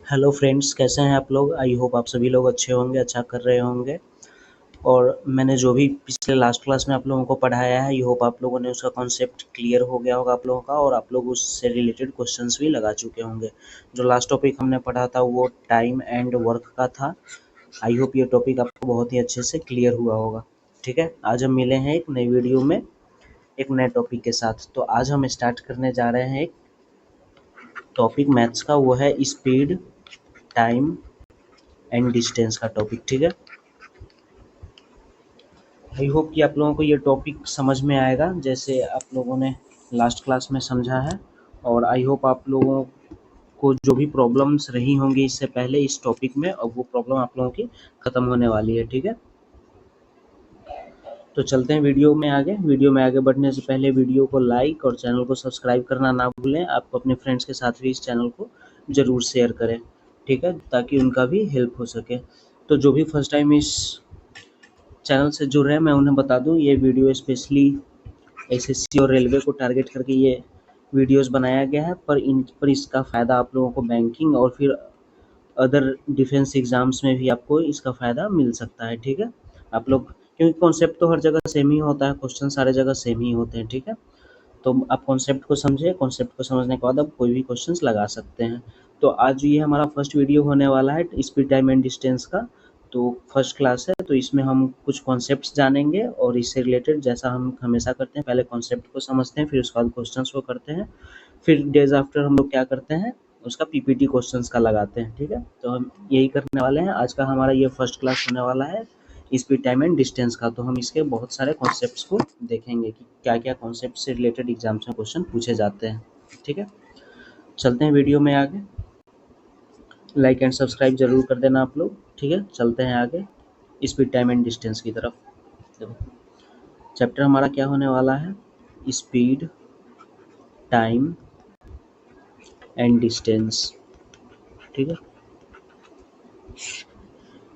Hello friends, कैसे हैं आप लोग। आई होप आप सभी लोग अच्छे होंगे, अच्छा कर रहे होंगे। और मैंने जो भी पिछले लास्ट क्लास में आप लोगों को पढ़ाया है, आई होप आप लोगों ने उसका कॉन्सेप्ट क्लियर हो गया होगा आप लोगों का, और आप लोग उससे रिलेटेड क्वेश्चंस भी लगा चुके होंगे। जो लास्ट टॉपिक हमने पढ़ा था वो टाइम एंड वर्क का था। आई होप ये टॉपिक आपको बहुत ही अच्छे से क्लियर हुआ होगा। ठीक है, आज हम मिले हैं एक नई वीडियो में एक नए टॉपिक के साथ। तो आज हम स्टार्ट करने जा रहे हैं एक टॉपिक मैथ्स का, वो है स्पीड, टाइम एंड डिस्टेंस का टॉपिक। ठीक है, आई होप कि आप लोगों को ये टॉपिक समझ में आएगा जैसे आप लोगों ने लास्ट क्लास में समझा है। और आई होप आप लोगों को जो भी प्रॉब्लम्स रही होंगी इससे पहले इस टॉपिक में, अब वो प्रॉब्लम आप लोगों की ख़त्म होने वाली है। ठीक है, तो चलते हैं वीडियो में आगे। वीडियो में आगे बढ़ने से पहले वीडियो को लाइक और चैनल को सब्सक्राइब करना ना भूलें। आप अपने फ्रेंड्स के साथ भी इस चैनल को ज़रूर शेयर करें, ठीक है, ताकि उनका भी हेल्प हो सके। तो जो भी फर्स्ट टाइम इस चैनल से जुड़ रहे हैं, मैं उन्हें बता दूं, ये वीडियो स्पेशली एसएससी और रेलवे को टारगेट करके ये वीडियोस बनाया गया है। पर इसका फ़ायदा आप लोगों को बैंकिंग और फिर अदर डिफेंस एग्ज़ाम्स में भी आपको इसका फ़ायदा मिल सकता है। ठीक है, आप लोग, क्योंकि कॉन्सेप्ट तो हर जगह सेम ही होता है, क्वेश्चन सारे जगह सेम ही होते हैं। ठीक है, तो आप कॉन्सेप्ट को समझे, कॉन्सेप्ट को समझने के बाद आप कोई भी क्वेश्चंस लगा सकते हैं। तो आज ये हमारा फर्स्ट वीडियो होने वाला है स्पीड, टाइम एंड डिस्टेंस का। तो फर्स्ट क्लास है, तो इसमें हम कुछ कॉन्सेप्ट्स जानेंगे और इससे रिलेटेड, जैसा हम हमेशा करते हैं, पहले कॉन्सेप्ट को समझते हैं, फिर उसके बाद क्वेश्चंस को करते हैं, फिर डेज आफ्टर हम लोग क्या करते हैं, उसका पीपीटी क्वेश्चंस का लगाते हैं। ठीक है, तो हम यही करने वाले हैं। आज का हमारा ये फर्स्ट क्लास होने वाला है स्पीड, टाइम एंड डिस्टेंस का। तो हम इसके बहुत सारे कॉन्सेप्ट्स को देखेंगे कि क्या क्या कॉन्सेप्ट से रिलेटेड एग्जाम्स में क्वेश्चन पूछे जाते हैं। ठीक है, चलते हैं वीडियो में आगे। लाइक एंड सब्सक्राइब जरूर कर देना आप लोग। ठीक है, चलते हैं आगे स्पीड, टाइम एंड डिस्टेंस की तरफ। देखो, चैप्टर हमारा क्या होने वाला है, स्पीड, टाइम एंड डिस्टेंस। ठीक है,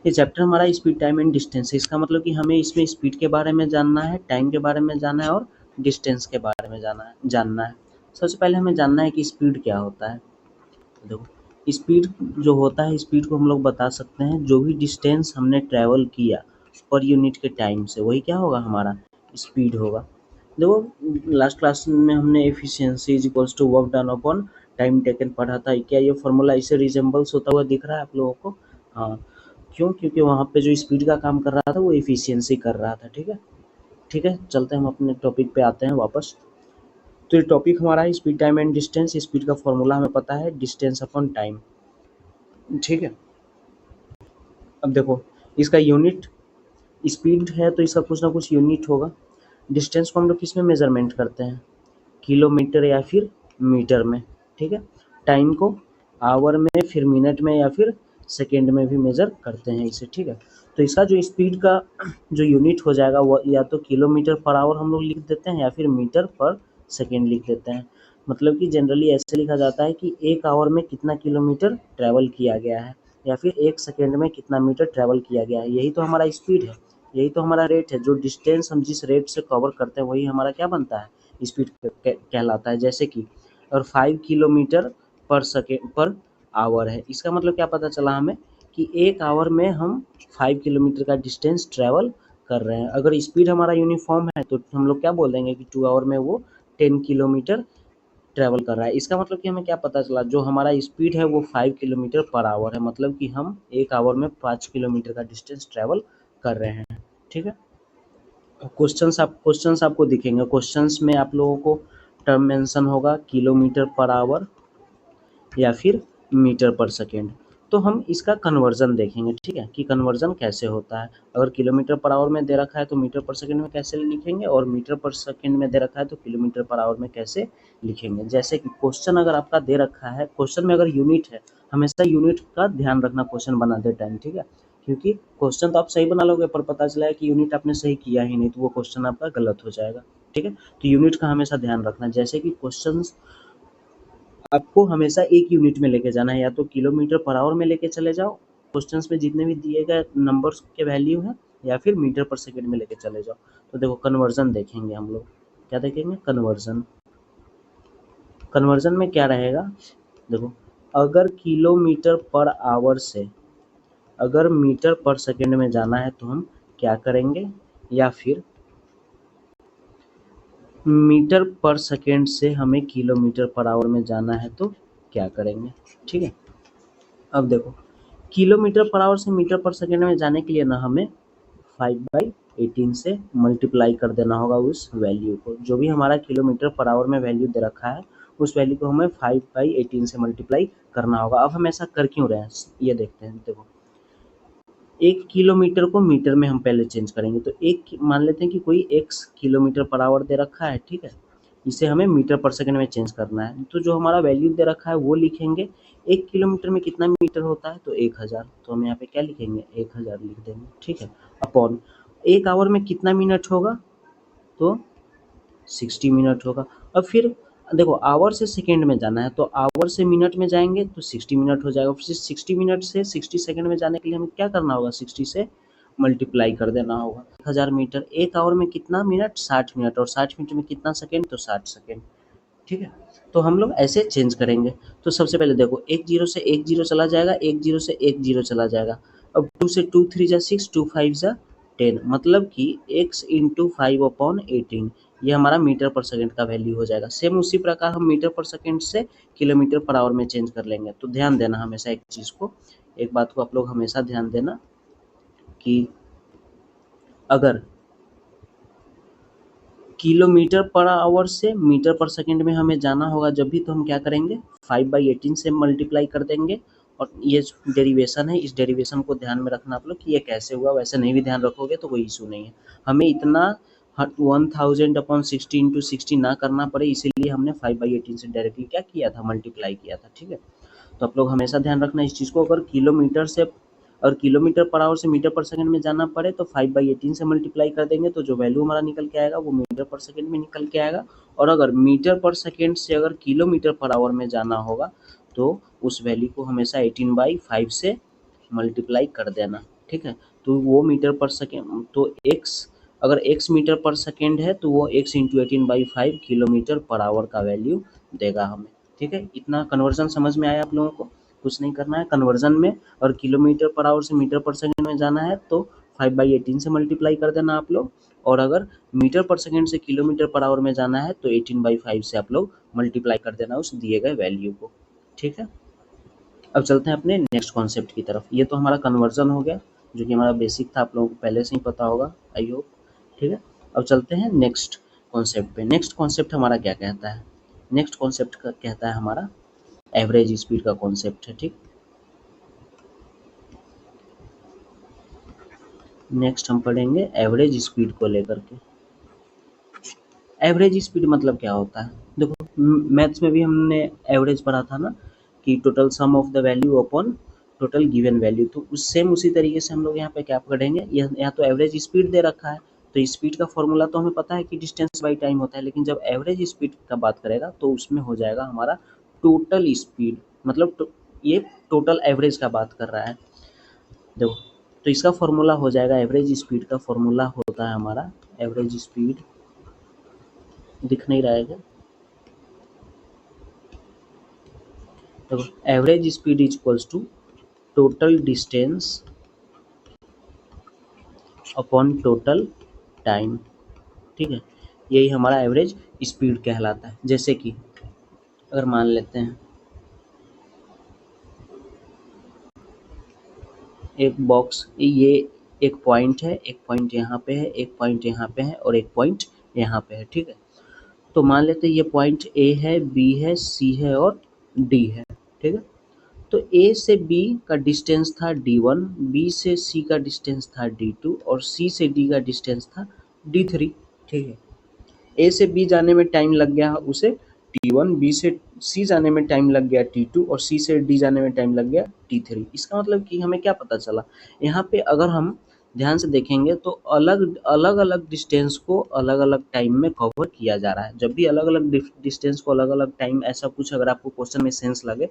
ये चैप्टर हमारा स्पीड, टाइम एंड डिस्टेंस है। इसका मतलब कि हमें इसमें स्पीड के बारे में जानना है, टाइम के बारे में जानना है और डिस्टेंस के बारे में जानना है। सबसे पहले हमें जानना है कि स्पीड क्या होता है। देखो, स्पीड जो होता है, स्पीड को हम लोग बता सकते हैं जो भी डिस्टेंस हमने ट्रैवल किया पर यूनिट के टाइम से, वही क्या होगा, हमारा स्पीड होगा। देखो, लास्ट क्लास में हमने efficiency is equals to work done upon time taken पढ़ा था। क्या ये फॉर्मूला इससे रिजेंबल्स होता हुआ दिख रहा है आप लोगों को? हाँ, क्यों? क्योंकि वहाँ पे जो स्पीड का काम कर रहा था वो एफिशिएंसी कर रहा था। ठीक है, ठीक है, चलते हैं हम अपने टॉपिक पे आते हैं वापस। तो ये टॉपिक हमारा है speed, time and distance. Speed का फॉर्मूला हमें पता है, डिस्टेंस अपॉन टाइम। ठीक है, अब देखो, इसका यूनिट, स्पीड है तो इसका कुछ ना कुछ यूनिट होगा। डिस्टेंस को हम लोग किस में मेजरमेंट करते हैं, किलोमीटर या फिर मीटर में। ठीक है, टाइम को आवर में, फिर मिनट में या फिर सेकेंड में भी मेजर करते हैं इसे। ठीक है, तो इसका जो स्पीड का जो यूनिट हो जाएगा वो या तो किलोमीटर पर आवर हम लोग लिख देते हैं या फिर मीटर पर सेकेंड लिख देते हैं। मतलब कि जनरली ऐसे लिखा जाता है कि एक आवर में कितना किलोमीटर ट्रैवल किया गया है या फिर एक सेकेंड में कितना मीटर ट्रैवल किया गया है। यही तो हमारा स्पीड है, यही तो हमारा रेट है। जो डिस्टेंस हम जिस रेट से कवर करते हैं वही हमारा क्या बनता है, स्पीड कहलाता है। जैसे कि और 5 किलोमीटर पर सेकेंड पर आवर है, इसका मतलब क्या पता चला हमें कि एक आवर में हम 5 किलोमीटर का डिस्टेंस ट्रैवल कर रहे हैं। अगर स्पीड हमारा यूनिफॉर्म है तो हम लोग क्या बोल देंगे कि 2 आवर में वो 10 किलोमीटर ट्रैवल कर रहा है। इसका मतलब कि हमें क्या पता चला, जो हमारा स्पीड है वो 5 किलोमीटर पर आवर है, मतलब कि हम एक आवर में 5 किलोमीटर का डिस्टेंस ट्रैवल कर रहे हैं। ठीक है, क्वेश्चंस आपको दिखेंगे। क्वेश्चंस में आप लोगों को टर्म मेंशन होगा किलोमीटर पर आवर या फिर मीटर पर सेकेंड। तो हम इसका कन्वर्जन देखेंगे। ठीक है, कि कन्वर्जन कैसे होता है। अगर किलोमीटर पर आवर में दे रखा है तो मीटर पर सेकेंड में कैसे लिखेंगे, और मीटर पर सेकेंड में दे रखा है तो किलोमीटर पर आवर में कैसे लिखेंगे। जैसे कि क्वेश्चन अगर आपका दे रखा है, क्वेश्चन में अगर यूनिट है, हमेशा यूनिट का ध्यान रखना क्वेश्चन बनाते टाइम। ठीक है, क्योंकि क्वेश्चन तो आप सही बना लोगे पर पता चला है कि यूनिट आपने सही किया ही नहीं, तो वो क्वेश्चन आपका गलत हो जाएगा। ठीक है, तो यूनिट का हमेशा ध्यान रखना। जैसे कि क्वेश्चन आपको हमेशा एक यूनिट में लेके जाना है, या तो किलोमीटर पर आवर में लेके चले जाओ, क्वेश्चंस में जितने भी दिए गए नंबर्स के वैल्यू है, या फिर मीटर पर सेकेंड में लेके चले जाओ। तो देखो, कन्वर्जन देखेंगे हम लोग। क्या देखेंगे, कन्वर्जन। कन्वर्जन में क्या रहेगा, देखो, अगर किलोमीटर पर आवर से अगर मीटर पर सेकंड में जाना है तो हम क्या करेंगे, या फिर मीटर पर सेकंड से हमें किलोमीटर पर आवर में जाना है तो क्या करेंगे। ठीक है, अब देखो किलोमीटर पर आवर से मीटर पर सेकंड में जाने के लिए ना हमें 5/18 से मल्टीप्लाई कर देना होगा उस वैल्यू को, जो भी हमारा किलोमीटर पर आवर में वैल्यू दे रखा है उस वैल्यू को हमें 5/18 से मल्टीप्लाई करना होगा। अब हम ऐसा कर क्यों रहे हैं ये देखते हैं। देखो 1 किलोमीटर को मीटर में हम पहले चेंज करेंगे, तो एक मान लेते हैं कि कोई x किलोमीटर पर आवर दे रखा है, ठीक है, इसे हमें मीटर पर सेकंड में चेंज करना है, तो जो हमारा वैल्यू दे रखा है वो लिखेंगे। 1 किलोमीटर में कितना मीटर होता है तो 1000, तो हम यहाँ पे क्या लिखेंगे 1000 लिख देंगे, ठीक है, अपॉन 1 आवर में कितना मिनट होगा तो 60 मिनट होगा। अब फिर देखो आवर से सेकंड में जाना है तो आवर से मिनट में जाएंगे तो 60 मिनट हो जाएगा, फिर 60 मिनट से 60 सेकंड में जाने के लिए हमें क्या करना होगा 60 से मल्टीप्लाई कर देना होगा। 1000 मीटर, 1 आवर में कितना मिनट 60 मिनट, और 60 मिनट में कितना सेकंड तो 60 सेकंड, ठीक है। तो हम लोग ऐसे चेंज करेंगे। तो सबसे पहले देखो एक जीरो से एक जीरो चला जाएगा, एक जीरो से एक जीरो चला जाएगा। अब 2 से 2 3 जा 6, 2 5 जा 10, मतलब कि x इंटू 5/18 ये हमारा मीटर पर सेकंड का वैल्यू हो जाएगा। सेम उसी प्रकार हम मीटर पर सेकंड से किलोमीटर पर आवर में चेंज कर लेंगे। तो ध्यान देना हमेशा एक चीज़ को, एक बात को आप लोग हमेशा ध्यान देना कि अगर किलोमीटर पर आवर से मीटर पर सेकंड में हमें जाना होगा जब भी, तो हम क्या करेंगे 5/18 से मल्टीप्लाई कर देंगे। और ये जो डेरिवेशन है इस डेरिवेशन को ध्यान में रखना आप लोग कि ये कैसे हुआ, वैसे नहीं भी ध्यान रखोगे तो कोई इशू नहीं है। हमें इतना 1000/60 ना करना पड़े, इसीलिए हमने 5/18 से डायरेक्टली क्या किया था मल्टीप्लाई किया था, ठीक है। तो आप लोग हमेशा ध्यान रखना इस चीज़ को, अगर किलोमीटर से और किलोमीटर पर आवर से मीटर पर सेकंड में जाना पड़े तो 5/18 से मल्टीप्लाई कर देंगे, तो जो वैल्यू हमारा निकल के आएगा वो मीटर पर सेकंड में निकल के आएगा। और अगर मीटर पर सेकंड से अगर किलोमीटर पर आवर में जाना होगा तो उस वैल्यू को हमेशा 18/5 से मल्टीप्लाई कर देना, ठीक है। तो वो मीटर पर सेकेंड तो एक्स, अगर एक्स मीटर पर सेकेंड है तो वो x into 18/5 kilometre per hour का वैल्यू देगा हमें, ठीक है। इतना कन्वर्जन समझ में आया आप लोगों को, कुछ नहीं करना है कन्वर्जन में। और किलोमीटर पर आवर से मीटर पर सेकंड में जाना है तो 5/18 से मल्टीप्लाई कर देना आप लोग, और अगर मीटर पर सेकंड से किलोमीटर पर आवर में जाना है तो 18/5 से आप लोग मल्टीप्लाई कर देना उस दिए गए वैल्यू को, ठीक है। अब चलते हैं अपने नेक्स्ट कॉन्सेप्ट की तरफ। ये तो हमारा कन्वर्जन हो गया जो कि हमारा बेसिक था, आप लोगों को पहले से ही पता होगा आई होप, ठीक है। अब चलते हैं नेक्स्ट कॉन्सेप्ट पे। नेक्स्ट कॉन्सेप्ट हमारा क्या कहता है, नेक्स्ट कॉन्सेप्ट का कहता है हमारा एवरेज स्पीड का कॉन्सेप्ट है, ठीक। नेक्स्ट हम पढ़ेंगे एवरेज स्पीड को लेकर के। एवरेज स्पीड मतलब क्या होता है, देखो मैथ्स में भी हमने एवरेज पढ़ा था ना कि total sum of the value upon total given value, तो उस सेम उसी तरीके से हम लोग यहाँ पे क्या पढ़ेंगे, यहाँ तो एवरेज स्पीड दे रखा है तो स्पीड का फॉर्मूला तो हमें पता है कि डिस्टेंस बाई टाइम होता है, लेकिन जब एवरेज स्पीड का बात करेगा तो उसमें हो जाएगा हमारा टोटल स्पीड, मतलब ये टोटल एवरेज का बात कर रहा है। देखो तो इसका फॉर्मूला हो जाएगा, एवरेज स्पीड का फॉर्मूला होता है हमारा, एवरेज स्पीड दिख नहीं रहा है क्या, देखो average speed is equals to total distance upon total time, ठीक है। यही हमारा एवरेज स्पीड कहलाता है। जैसे कि अगर मान लेते हैं एक बॉक्स, ये एक पॉइंट है, एक पॉइंट यहाँ पे है, एक पॉइंट यहाँ पे है और एक पॉइंट यहाँ पे है, ठीक है। तो मान लेते हैं ये पॉइंट ए है, बी है, सी है और डी है, ठीक है। तो ए से बी का डिस्टेंस था d1, बी से सी का डिस्टेंस था d2 और सी से डी का डिस्टेंस था d3, ठीक है। ए से बी जाने में टाइम लग गया उसे t1, बी से सी जाने में टाइम लग गया t2 और सी से डी जाने में टाइम लग गया t3। इसका मतलब कि हमें क्या पता चला, यहाँ पे अगर हम ध्यान से देखेंगे तो अलग अलग अलग डिस्टेंस को अलग अलग टाइम में कवर किया जा रहा है। जब भी अलग अलग डिस्टेंस को अलग अलग टाइम ऐसा कुछ अगर आपको क्वेश्चन में सेंस लगे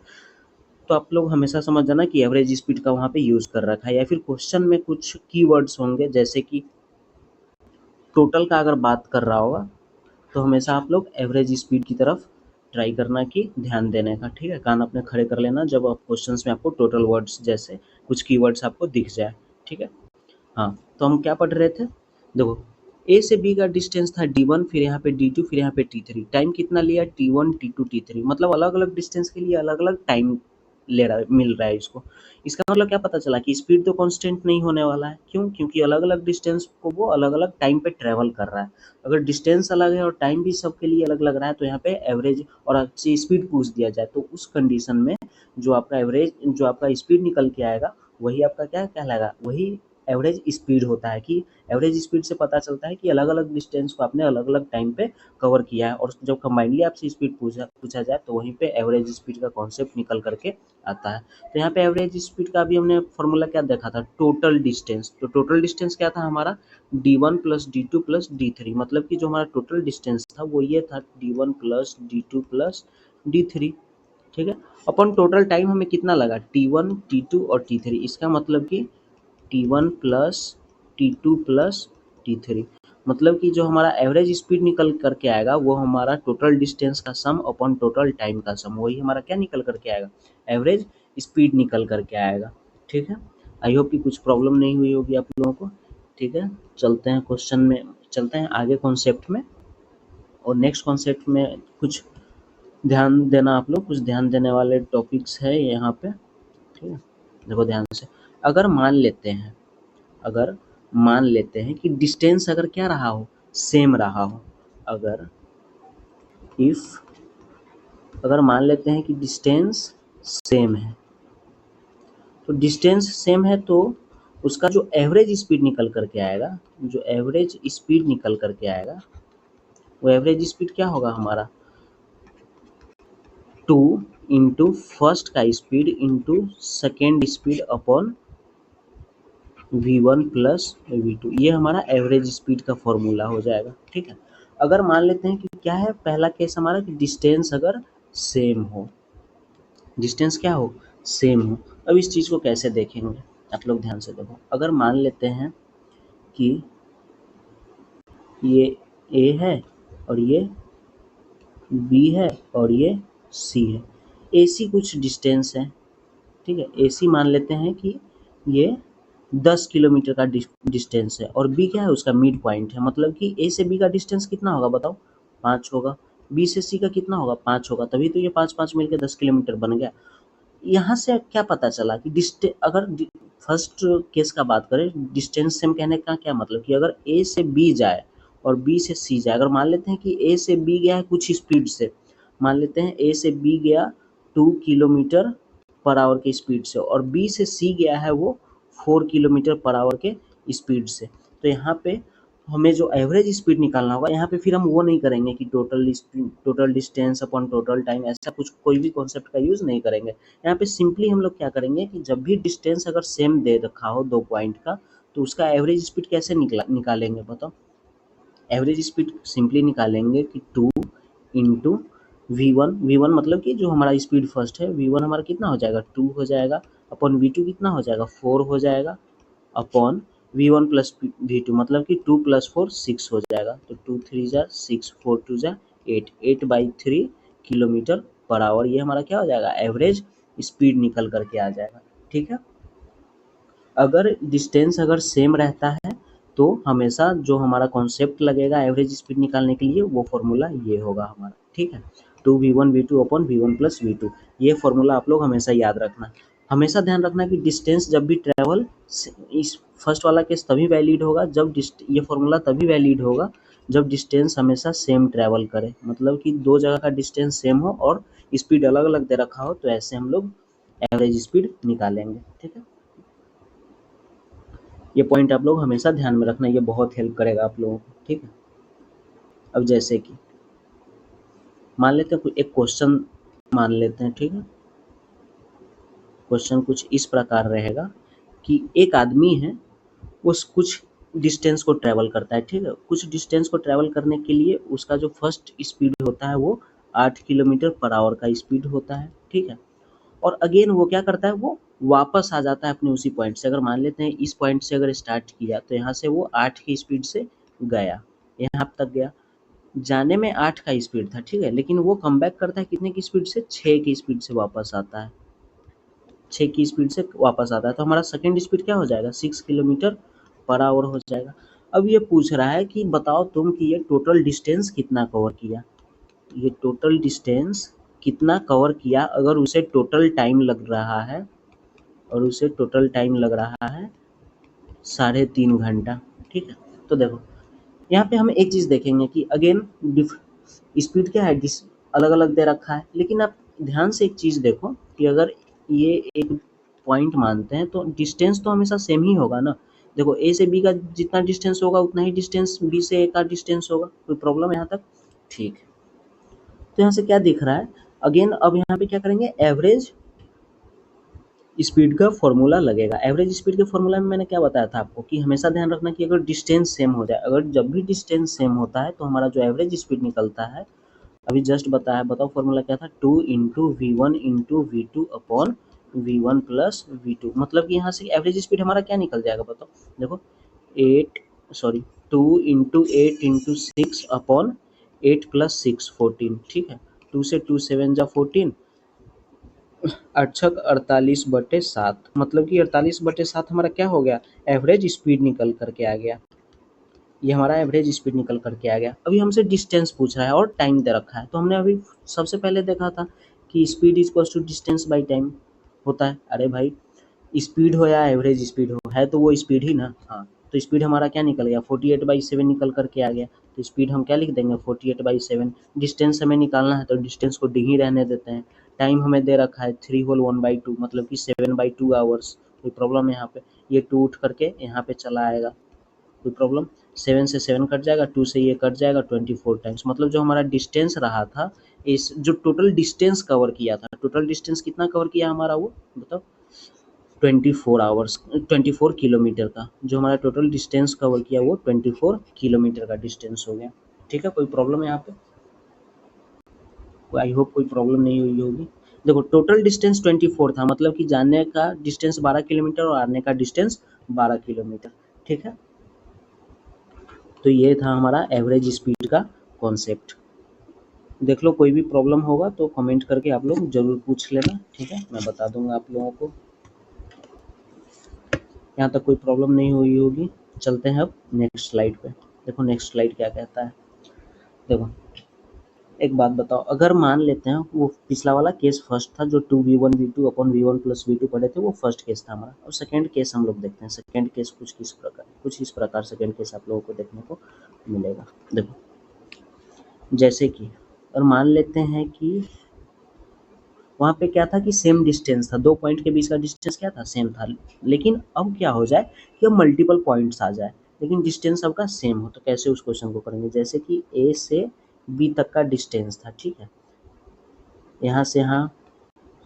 तो आप लोग हमेशा समझ जाना कि एवरेज स्पीड का वहाँ पे यूज़ कर रखा है। या फिर क्वेश्चन में कुछ कीवर्ड्स होंगे जैसे कि टोटल का अगर बात कर रहा होगा तो हमेशा आप लोग एवरेज स्पीड की तरफ ट्राई करना कि ध्यान देने का, ठीक है। कान अपने खड़े कर लेना जब आप क्वेश्चंस में आपको टोटल वर्ड्स जैसे कुछ कीवर्ड्स आपको दिख जाए, ठीक है। हाँ, तो हम क्या पढ़ रहे थे? देखो, ए से बी का डिस्टेंस था D1, फिर यहाँ पे D2, फिर यहाँ पे T3। टाइम कितना लिया? T1, T2, T3। मतलब अलग-अलग डिस्टेंस के लिए अलग-अलग टाइम मिल रहा है इसको। इसका मतलब क्या पता चला कि स्पीड तो कांस्टेंट नहीं होने वाला है। क्यों? क्योंकि अलग-अलग डिस्टेंस को वो अलग-अलग टाइम पे ट्रैवल कर रहा है। अगर डिस्टेंस अलग है और टाइम भी सबके लिए अलग लग रहा है, तो यहाँ पे एवरेज और आपसे स्पीड पूछ दिया जाए, तो उस कंडीशन में जो आपका स्पीड निकल के आएगा, वही आपका क्या कहलाएगा? वही एवरेज स्पीड होता है। कि एवरेज स्पीड से पता चलता है कि अलग-अलग डिस्टेंस को आपने अलग-अलग टाइम पे कवर किया है, और जब कंबाइनली आपसे स्पीड पूछा जाए, तो वहीं पे एवरेज स्पीड का कॉन्सेप्ट निकल करके आता है। तो यहाँ पे एवरेज स्पीड का भी हमने फॉर्मूला क्या देखा था? Total distance. तो टोटल डिस्टेंस क्या था हमारा? D1 plus D2 plus D3। मतलब कि जो हमारा टोटल डिस्टेंस था वो ये था, D1 plus D2 plus D3, ठीक है। अपन टोटल टाइम हमें कितना लगा? T1, T2 और T3। इसका मतलब कि T1 plus T2 plus T3। मतलब कि जो हमारा एवरेज स्पीड निकल करके आएगा, वो हमारा टोटल डिस्टेंस का सम अपॉन टोटल टाइम का सम, वही हमारा क्या निकल करके आएगा? एवरेज स्पीड निकल करके आएगा, ठीक है। आई होप कि कुछ प्रॉब्लम नहीं हुई होगी आप लोगों को, ठीक है। चलते हैं क्वेश्चन में, चलते हैं आगे कॉन्सेप्ट में। और नेक्स्ट कॉन्सेप्ट में कुछ ध्यान देना आप लोग, कुछ ध्यान देने वाले टॉपिक्स है यहाँ पे, ठीक है। देखो ध्यान से, अगर अगर मान लेते हैं कि डिस्टेंस अगर क्या रहा हो? सेम रहा हो। अगर मान लेते हैं कि डिस्टेंस सेम है, तो डिस्टेंस सेम है तो उसका जो एवरेज स्पीड निकल करके आएगा, जो एवरेज स्पीड निकल करके आएगा, वो एवरेज स्पीड क्या होगा हमारा? 2 इंटू फर्स्ट का speed into second speed upon V1 plus V2। ये हमारा एवरेज स्पीड का फॉर्मूला हो जाएगा, ठीक है। अगर मान लेते हैं कि क्या है पहला केस हमारा, कि डिस्टेंस अगर सेम हो, डिस्टेंस क्या हो? सेम हो। अब इस चीज़ को कैसे देखेंगे? आप लोग ध्यान से देखो। अगर मान लेते हैं कि ये A है और ये B है और ये C है। AC कुछ डिस्टेंस है, ठीक है। AC मान लेते हैं कि ये 10 किलोमीटर का डिस्टेंस है, और B क्या है? उसका मिड पॉइंट है। मतलब कि A से B का डिस्टेंस कितना होगा बताओ? 5 होगा। B से C का कितना होगा? 5 होगा। तभी तो ये 5-5 मिलके 10 किलोमीटर बन गया। यहाँ से क्या पता चला कि अगर फर्स्ट केस का बात करें, डिस्टेंस सेम कहने का क्या मतलब कि अगर A से B जाए और B से C जाए, अगर मान लेते हैं कि A से B गया है कुछ स्पीड से, मान लेते हैं A से B गया 2 किलोमीटर पर आवर की स्पीड से, और B से C गया है वो 4 किलोमीटर पर आवर के स्पीड से। तो यहाँ पे हमें जो एवरेज स्पीड निकालना होगा, यहाँ पे फिर हम वो नहीं करेंगे कि total distance upon total time, ऐसा कुछ कोई भी कॉन्सेप्ट का यूज़ नहीं करेंगे। यहाँ पे सिंपली हम लोग क्या करेंगे कि जब भी डिस्टेंस अगर सेम दे रखा हो 2 पॉइंट का, तो उसका एवरेज स्पीड कैसे निकालेंगे बताओ? एवरेज स्पीड सिंपली निकालेंगे कि 2 इंटू V1 मतलब कि जो हमारा स्पीड फर्स्ट है, V1 हमारा कितना हो जाएगा? 2 हो जाएगा, अपॉन V2 कितना हो जाएगा? 4 हो जाएगा, अपॉन V1 प्लस V2 मतलब कि 2 प्लस 4 6 हो जाएगा। तो 2 3 जा 6, 4 2 जा 8, 8/3 किलोमीटर पर आवर। ये हमारा क्या हो जाएगा? एवरेज स्पीड निकल करके आ जाएगा, ठीक है। अगर डिस्टेंस अगर सेम रहता है, तो हमेशा जो हमारा कॉन्सेप्ट लगेगा एवरेज स्पीड निकालने के लिए, वो फॉर्मूला ये होगा हमारा, ठीक है। 2V1 V2 upon V1 plus V2। ये फॉर्मूला आप लोग हमेशा याद रखना। हमेशा ध्यान रखना कि डिस्टेंस जब भी ट्रैवल, इस फर्स्ट वाला केस तभी वैलिड होगा जब ये फॉर्मूला तभी वैलिड होगा जब डिस्टेंस हमेशा सेम ट्रैवल करे। मतलब कि दो जगह का डिस्टेंस सेम हो और स्पीड अलग अलग दे रखा हो, तो ऐसे हम लोग एवरेज स्पीड निकालेंगे, ठीक है। ये पॉइंट आप लोग हमेशा ध्यान में रखना, ये बहुत हेल्प करेगा आप लोगों को, ठीक है। अब जैसे कि मान लेते हैं एक क्वेश्चन मान लेते हैं, ठीक है। क्वेश्चन कुछ इस प्रकार रहेगा कि एक आदमी है, वो कुछ डिस्टेंस को ट्रैवल करता है, ठीक है। कुछ डिस्टेंस को ट्रैवल करने के लिए उसका जो फर्स्ट स्पीड होता है वो 8 किलोमीटर पर आवर का स्पीड होता है, ठीक है। और अगेन वो क्या करता है? वो वापस आ जाता है अपने उसी पॉइंट से। अगर मान लेते हैं इस पॉइंट से अगर स्टार्ट किया, तो यहाँ से वो 8 की स्पीड से गया, यहाँ तक गया। जाने में 8 का स्पीड था, ठीक है, लेकिन वो कम बैक करता है कितने की स्पीड से, 6 की स्पीड से वापस आता है, 6 की स्पीड से वापस आता है। तो हमारा सेकंड स्पीड क्या हो जाएगा, 6 किलोमीटर पर आवर हो जाएगा। अब ये पूछ रहा है कि बताओ तुम कि ये टोटल डिस्टेंस कितना कवर किया, ये टोटल डिस्टेंस कितना कवर किया अगर उसे टोटल टाइम लग रहा है, और उसे टोटल टाइम लग रहा है 3.5 घंटा, ठीक है। तो देखो यहाँ पे हम एक चीज़ देखेंगे कि अगेन स्पीड क्या है, अलग अलग दे रखा है, लेकिन आप ध्यान से एक चीज़ देखो कि अगर ये एक पॉइंट मानते हैं तो डिस्टेंस तो हमेशा सेम ही होगा ना। देखो ए से बी का जितना डिस्टेंस होगा उतना ही डिस्टेंस बी से ए का डिस्टेंस होगा, कोई प्रॉब्लम है यहाँ तक, ठीक है। तो यहाँ से क्या दिख रहा है, अगेन अब यहाँ पे क्या करेंगे, एवरेज स्पीड का फॉर्मूला लगेगा। एवरेज स्पीड के फॉर्मूला में मैंने क्या बताया था आपको कि हमेशा ध्यान रखना कि अगर डिस्टेंस सेम हो जाए, अगर जब भी डिस्टेंस सेम होता है तो हमारा जो एवरेज स्पीड निकलता है, अभी जस्ट बताया, बताओ फॉर्मूला क्या था, 2 into V one into V two upon V one plus V two. मतलब कि यहाँ से एवरेज स्पीड हमारा क्या निकल जाएगा बताओ, देखो 2 इंटू 8 इंटू 6 अपॉन 8 प्लस 6 14, ठीक है। 2 से 2 7 जा 14, अड़छक 48/7, मतलब कि 48/7 हमारा क्या हो गया, एवरेज स्पीड निकल करके आ गया। ये हमारा एवरेज स्पीड निकल करके आ गया। अभी हमसे डिस्टेंस पूछ रहा है और टाइम दे रखा है, तो हमने अभी सबसे पहले देखा था कि speed is equal to distance by time होता है। अरे भाई स्पीड हो या एवरेज स्पीड हो, है तो वो स्पीड ही ना। हाँ, तो स्पीड हमारा क्या निकल गया, 48/7 निकल करके आ गया। तो स्पीड हम क्या लिख देंगे, 48/7। डिस्टेंस हमें निकालना है तो डिस्टेंस को डी ही रहने देते हैं। टाइम हमें दे रखा है 3 होल 1/2, मतलब कि 7/2 आवर्स। कोई प्रॉब्लम है यहाँ पे, ये 2 उठ करके यहाँ पे चला आएगा, कोई प्रॉब्लम। 7 से 7 कट जाएगा, 2 से ये कट जाएगा, 24 टाइम्स। मतलब जो हमारा डिस्टेंस रहा था, इस जो टोटल डिस्टेंस कवर किया था, टोटल डिस्टेंस कितना कवर किया हमारा, वो बताओ, 24 किलोमीटर का जो हमारा टोटल डिस्टेंस कवर किया वो 24 किलोमीटर का डिस्टेंस हो गया, ठीक है। कोई प्रॉब्लम है यहाँ पे, आई होप कोई प्रॉब्लम नहीं हुई होगी। देखो टोटल डिस्टेंस 24 था, मतलब कि जाने का डिस्टेंस 12 किलोमीटर और आने का डिस्टेंस 12 किलोमीटर, ठीक है। तो ये था हमारा एवरेज स्पीड का कॉन्सेप्ट। देख लो कोई भी प्रॉब्लम होगा तो कमेंट करके आप लोग जरूर पूछ लेना, ठीक है, मैं बता दूंगा आप लोगों को। यहाँ तक कोई प्रॉब्लम नहीं हुई होगी। चलते हैं अब नेक्स्ट स्लाइड पे। देखो नेक्स्ट स्लाइड क्या कहता है। देखो एक बात बताओ, अगर मान लेते हैं वो पिछला वाला केस फर्स्ट था, जो 2v1v2 upon v1 plus v2 पढ़े थे, वो फर्स्ट केस था हमारा। और सेकंड केस हम लोग देखते हैं। सेकंड केस कुछ इस प्रकार सेकंड केस आप लोगों को देखने को मिलेगा। देखो जैसे कि और मान लेते हैं कि वहाँ पे क्या था कि सेम डिस्टेंस था, दो पॉइंट के बीच का डिस्टेंस क्या था, सेम था। लेकिन अब क्या हो जाए कि अब मल्टीपल पॉइंट्स आ जाए लेकिन डिस्टेंस सबका सेम हो, तो कैसे उस क्वेश्चन को करेंगे। जैसे कि ए से बी तक का डिस्टेंस था, ठीक है, यहाँ से यहाँ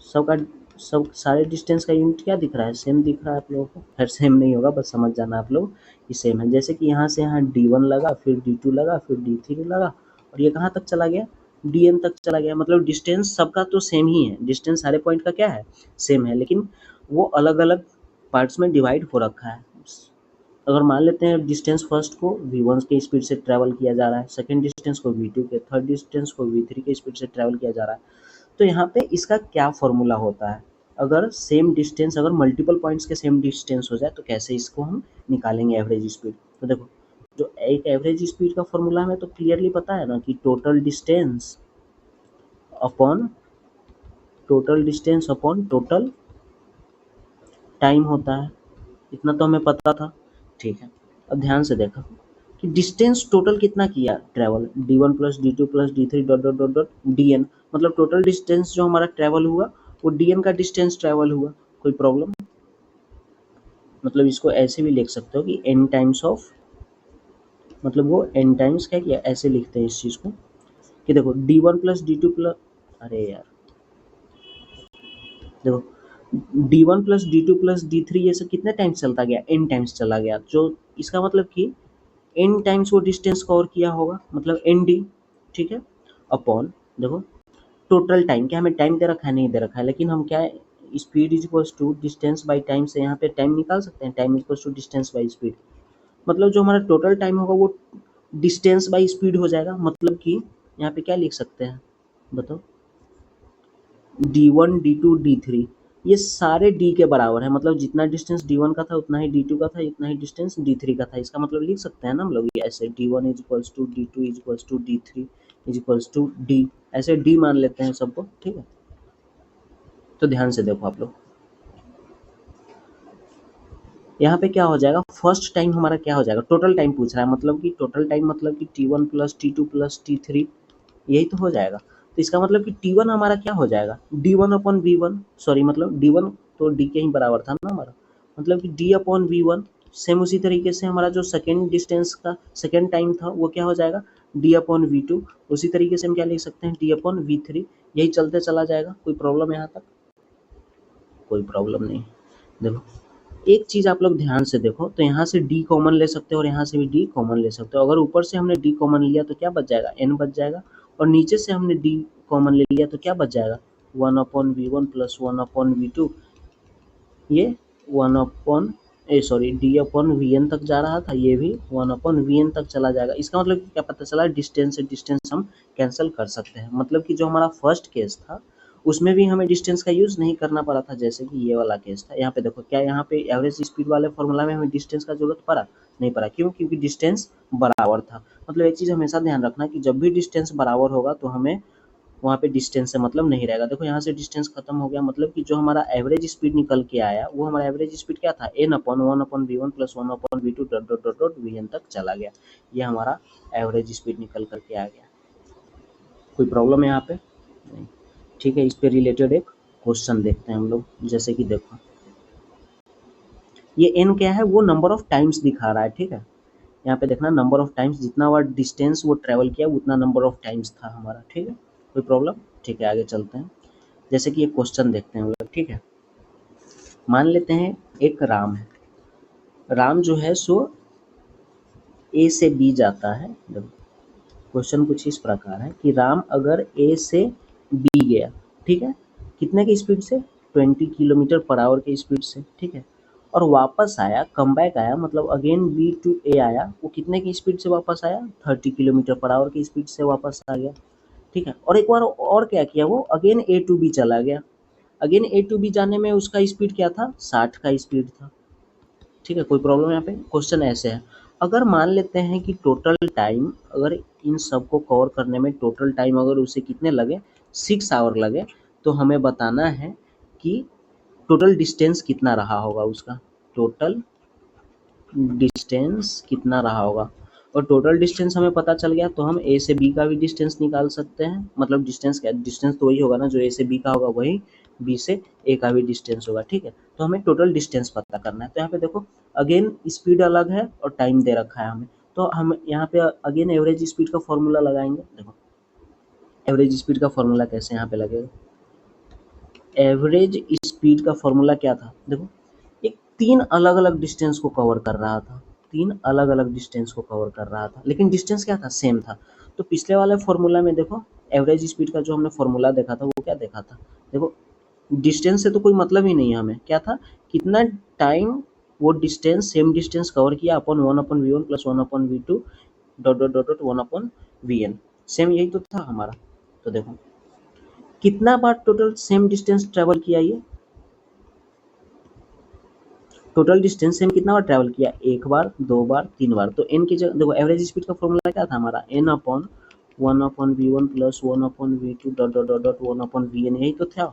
सबका सब सारे डिस्टेंस का यूनिट क्या दिख रहा है, सेम दिख रहा है आप लोगों को। खैर सेम नहीं होगा, बस समझ जाना आप लोग कि सेम है। जैसे कि यहाँ से यहाँ D1 लगा, फिर D2 लगा, फिर D3 लगा, और ये कहाँ तक चला गया, DN तक चला गया। मतलब डिस्टेंस सबका तो सेम ही है, डिस्टेंस सारे पॉइंट का क्या है, सेम है, लेकिन वो अलग अलग पार्ट्स में डिवाइड हो रखा है। अगर मान लेते हैं डिस्टेंस फर्स्ट को V1 के स्पीड से ट्रैवल किया जा रहा है, सेकंड डिस्टेंस को V2 के, थर्ड डिस्टेंस को V3 के स्पीड से ट्रैवल किया जा रहा है, तो यहाँ पे इसका क्या फॉर्मूला होता है। अगर सेम डिस्टेंस, अगर मल्टीपल पॉइंट्स के सेम डिस्टेंस हो जाए तो कैसे इसको हम निकालेंगे एवरेज स्पीड। तो देखो जो एक एवरेज स्पीड का फॉर्मूला हमें तो क्लियरली पता है ना कि upon total distance upon total time होता है। इतना तो हमें पता था, ठीक है। अब ध्यान से देखो कि डिस्टेंस टोटल कितना किया travel, D1 plus D2 plus D3 dot dot dot dot DN, मतलब टोटल डिस्टेंस जो हमारा ट्रैवल हुआ वो DN का डिस्टेंस ट्रैवल हुआ। कोई प्रॉब्लम, मतलब इसको ऐसे भी लिख सकते हो कि n टाइम्स ऑफ, मतलब वो n टाइम्स क्या किया, ऐसे लिखते हैं इस चीज़ को कि देखो D1 प्लस D2 प्लस, अरे यार देखो D1 plus D2 plus D3 ये सब कितने टाइम्स चलता गया, n टाइम्स चला गया। जो इसका मतलब कि n टाइम्स वो डिस्टेंस कवर किया होगा, मतलब ND, ठीक है, अपॉन देखो टोटल टाइम, क्या हमें टाइम दे रखा है, नहीं दे रखा है, लेकिन हम क्या है, speed is equals to distance by time से यहाँ पे टाइम निकाल सकते हैं, time is equals to distance by speed. मतलब जो हमारा टोटल टाइम होगा वो डिस्टेंस बाई स्पीड हो जाएगा, मतलब कि यहाँ पे क्या लिख सकते हैं बताओ, D1 D2 D3 ये सारे D के बराबर है, मतलब जितना डिस्टेंस D1 का था उतना ही D2 का था, इतना ही डिस्टेंस D3 का था। इसका मतलब लिख सकते हैं ना हम लोग ये ऐसे D1 is equals to D2 is equals to D3 is equals to D, ऐसे D मान लेते हैं सबको, ठीक है। तो ध्यान से देखो आप लोग, यहाँ पे क्या हो जाएगा, फर्स्ट टाइम हमारा क्या हो जाएगा, टोटल टाइम पूछ रहा है, मतलब कि टोटल टाइम मतलब कि T1 plus T2 plus T3 यही तो हो जाएगा। तो इसका मतलब कि T1 हमारा क्या हो जाएगा, D1 अपॉन V1, सॉरी मतलब D1 तो D के ही बराबर था ना हमारा, मतलब कि D अपॉन V1। सेम उसी तरीके से हमारा जो सेकेंड डिस्टेंस का सेकेंड टाइम था वो क्या हो जाएगा, D अपॉन V2। उसी तरीके से हम क्या लिख सकते हैं, D अपॉन V3। यही चलते चला जाएगा। कोई प्रॉब्लम यहाँ तक, कोई प्रॉब्लम नहीं। देखो एक चीज़ आप लोग ध्यान से देखो, तो यहाँ से D कॉमन ले सकते हो और यहाँ से भी D कॉमन ले सकते हो। अगर ऊपर से हमने D कॉमन लिया तो क्या बच जाएगा, N बच जाएगा, और नीचे से हमने D कॉमन ले लिया तो क्या बच जाएगा, 1/V1 प्लस 1/V2। ये 1 D अपॉन Vn तक जा रहा था, ये भी 1/Vn तक चला जाएगा। इसका मतलब क्या पता चला, डिस्टेंस से डिस्टेंस हम कैंसिल कर सकते हैं। मतलब कि जो हमारा फर्स्ट केस था उसमें भी हमें डिस्टेंस का यूज़ नहीं करना पड़ा था, जैसे कि ये वाला केस था। यहाँ पे देखो क्या, यहाँ पे एवरेज स्पीड वाले फॉर्मूला में हमें डिस्टेंस का जरूरत पड़ा नहीं पड़ा, क्यों, क्योंकि डिस्टेंस बराबर था। मतलब एक चीज़ हमेशा ध्यान रखना कि जब भी डिस्टेंस बराबर होगा तो हमें वहाँ पे डिस्टेंस से मतलब नहीं रहेगा। देखो यहाँ से डिस्टेंस खत्म हो गया, मतलब कि जो हमारा एवरेज स्पीड निकल के आया वो हमारा एवरेज स्पीड क्या था, N upon 1/V1 plus 1/V2 dot dot dot dot Vn तक चला गया। ये हमारा एवरेज स्पीड निकल करके आ गया। कोई प्रॉब्लम है यहाँ पे नहीं, ठीक है। इस पे रिलेटेड एक क्वेश्चन देखते हैं हम लोग, जैसे कि देखो ये N क्या है, वो नंबर ऑफ टाइम्स दिखा रहा है, ठीक है। यहाँ पे देखना नंबर ऑफ टाइम्स, जितना बार डिस्टेंस वो ट्रेवल किया उतना नंबर ऑफ टाइम्स था हमारा, ठीक है। कोई प्रॉब्लम, ठीक है। आगे चलते हैं, जैसे कि एक क्वेश्चन देखते हैं हम लोग, ठीक है। मान लेते हैं एक राम है, राम जो है सो ए से बी जाता है। क्वेश्चन कुछ इस प्रकार है कि राम अगर ए से बी गया, ठीक है, कितने की स्पीड से, 20 किलोमीटर पर आवर की स्पीड से, ठीक है, और वापस आया, कम बैक आया, मतलब अगेन बी टू ए आया, वो कितने की स्पीड से वापस आया, 30 किलोमीटर पर आवर की स्पीड से वापस आ गया, ठीक है। और एक बार और क्या किया, वो अगेन ए टू बी चला गया। अगेन ए टू बी जाने में उसका स्पीड क्या था, 60 का स्पीड था, ठीक है। कोई प्रॉब्लम यहाँ पे, क्वेश्चन ऐसे है। अगर मान लेते हैं कि टोटल टाइम, अगर इन सबको कवर करने में टोटल टाइम अगर उसे कितने लगे, 6 आवर लगे, तो हमें बताना है कि टोटल डिस्टेंस कितना रहा होगा उसका, टोटल डिस्टेंस कितना रहा होगा। और टोटल डिस्टेंस हमें पता चल गया तो हम ए से बी का भी डिस्टेंस निकाल सकते हैं। मतलब डिस्टेंस क्या, डिस्टेंस तो वही होगा ना, जो ए से बी का होगा वही बी से ए का भी डिस्टेंस होगा, ठीक है। तो हमें टोटल डिस्टेंस पता करना है। तो यहाँ पे देखो अगेन स्पीड अलग है और टाइम दे रखा है हमें, तो हम यहाँ पे अगेन एवरेज स्पीड का फॉर्मूला लगाएंगे। देखो एवरेज स्पीड का फॉर्मूला कैसे यहाँ पे लगेगा, एवरेज स्पीड का फॉर्मूला क्या था, देखो एक 3 अलग-अलग डिस्टेंस को कवर कर रहा था, 3 अलग-अलग डिस्टेंस को कवर कर रहा था, लेकिन डिस्टेंस क्या था, सेम था। तो पिछले वाले फॉर्मूला में देखो एवरेज स्पीड का जो हमने फॉर्मूला देखा था वो क्या देखा था, देखो डिस्टेंस से तो कोई मतलब ही नहीं है हमें, क्या था, कितना टाइम वो डिस्टेंस सेम डिस्टेंस कवर किया upon 1/V1 plus 1/V2 dot dot dot dot 1/Vn, same यही तो था हमारा। तो देखो कितना बार टोटल सेम डिस्टेंस ट्रेवल किया, ये टोटल डिस्टेंस सेम कितना बार ट्रैवल किया, एक बार, दो बार, तीन बार। तो एन की जगह देखो एवरेज स्पीड का फॉर्मूला क्या था हमारा, N upon 1/V1 plus 1/V2 dot dot dot dot 1/Vn, यही तो था।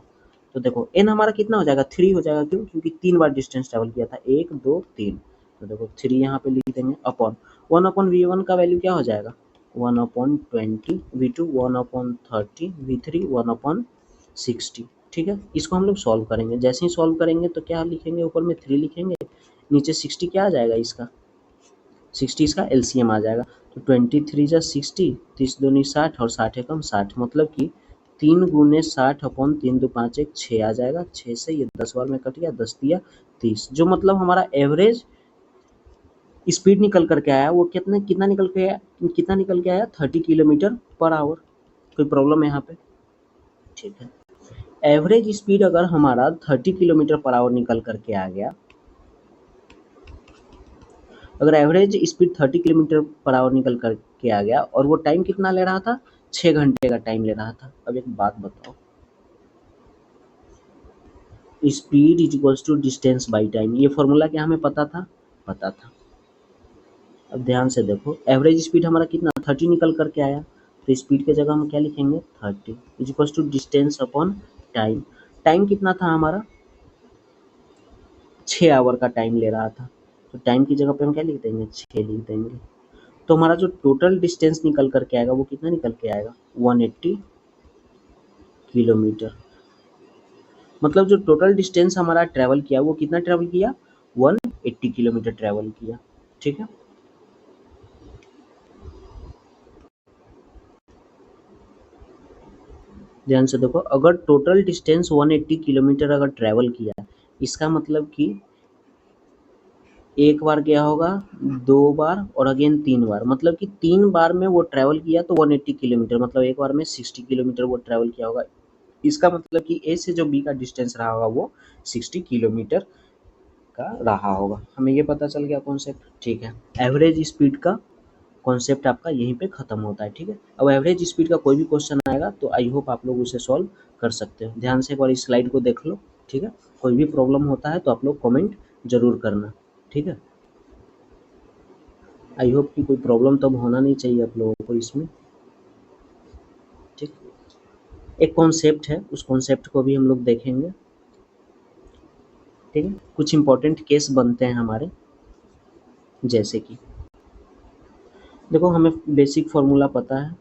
तो देखो एन हमारा कितना हो जाएगा, 3 हो जाएगा, क्यों, क्योंकि 3 बार डिस्टेंस ट्रैवल किया था, 1 2 3। तो देखो 3 यहाँ पे लिख देंगे अपॉन 1/V1 का वैल्यू क्या हो जाएगा, 1/20, V2 1/30, V3 1/60, ठीक है। इसको हम लोग सॉल्व करेंगे, जैसे ही सॉल्व करेंगे तो क्या लिखेंगे, ऊपर में 3 लिखेंगे, नीचे 60 क्या आ जाएगा इसका, 60 इसका एलसीएम आ जाएगा। तो 23 जा 60, 30 दूनी 60 और 60 एकम 60, मतलब कि 3 गुने 60 अपॉन 3 दो 5 एक 6 आ जाएगा। 6 से ये 10 बार में कट गया, 10 दिया 30, जो मतलब हमारा एवरेज स्पीड निकल करके आया वो कितना निकल के आया 30 किलोमीटर पर आवर। कोई प्रॉब्लम है यहाँ पे, ठीक है। एवरेज स्पीड अगर हमारा 30 किलोमीटर पर आवर निकल करके आ गया, अगर average speed 30 kilometre per hour निकल कर के आ गया और वो टाइम कितना ले रहा था, 6 घंटे का टाइम ले रहा था। अब एक बात बताओ, speed is equals to distance by time, ये फॉर्मूला क्या हमें पता था, पता था। अब ध्यान से देखो, एवरेज स्पीड हमारा कितना 30 निकल करके आया, तो स्पीड के जगह हम क्या लिखेंगे 30 is equals to distance upon time. Time कितना था हमारा, 6 आवर का टाइम ले रहा था, तो टाइम की जगह पे हम क्या लिख देंगे 6 लिख देंगे। तो हमारा जो टोटल डिस्टेंस निकल करके आएगा वो कितना निकल के आएगा, 180 किलोमीटर। मतलब जो टोटल डिस्टेंस हमारा ट्रैवल किया वो कितना ट्रैवल किया, 180 किलोमीटर ट्रैवल किया। ठीक है, ध्यान से देखो, अगर टोटल डिस्टेंस 180 किलोमीटर अगर ट्रैवल किया, इसका मतलब कि एक बार क्या होगा, 2 बार और अगेन 3 बार, मतलब कि 3 बार में वो ट्रैवल किया तो 180 किलोमीटर, मतलब एक बार में 60 किलोमीटर वो ट्रैवल किया होगा। इसका मतलब कि ए से जो बी का डिस्टेंस रहा होगा वो 60 किलोमीटर का रहा होगा। हमें ये पता चल गया कॉन्सेप्ट। ठीक है, एवरेज स्पीड का कॉन्सेप्ट आपका यहीं पे खत्म होता है। ठीक है, अब एवरेज स्पीड का कोई भी क्वेश्चन आएगा तो आई होप आप लोग उसे सॉल्व कर सकते हो। ध्यान से एक बार इस स्लाइड को देख लो। ठीक है, कोई भी प्रॉब्लम होता है तो आप लोग कमेंट जरूर करना। ठीक है, आई होप कि कोई प्रॉब्लम तब होना नहीं चाहिए आप लोगों को इसमें। ठीक, एक कॉन्सेप्ट है, उस कॉन्सेप्ट को भी हम लोग देखेंगे। ठीक है, कुछ इंपॉर्टेंट केस बनते हैं हमारे, जैसे कि देखो हमें बेसिक फार्मूला पता है,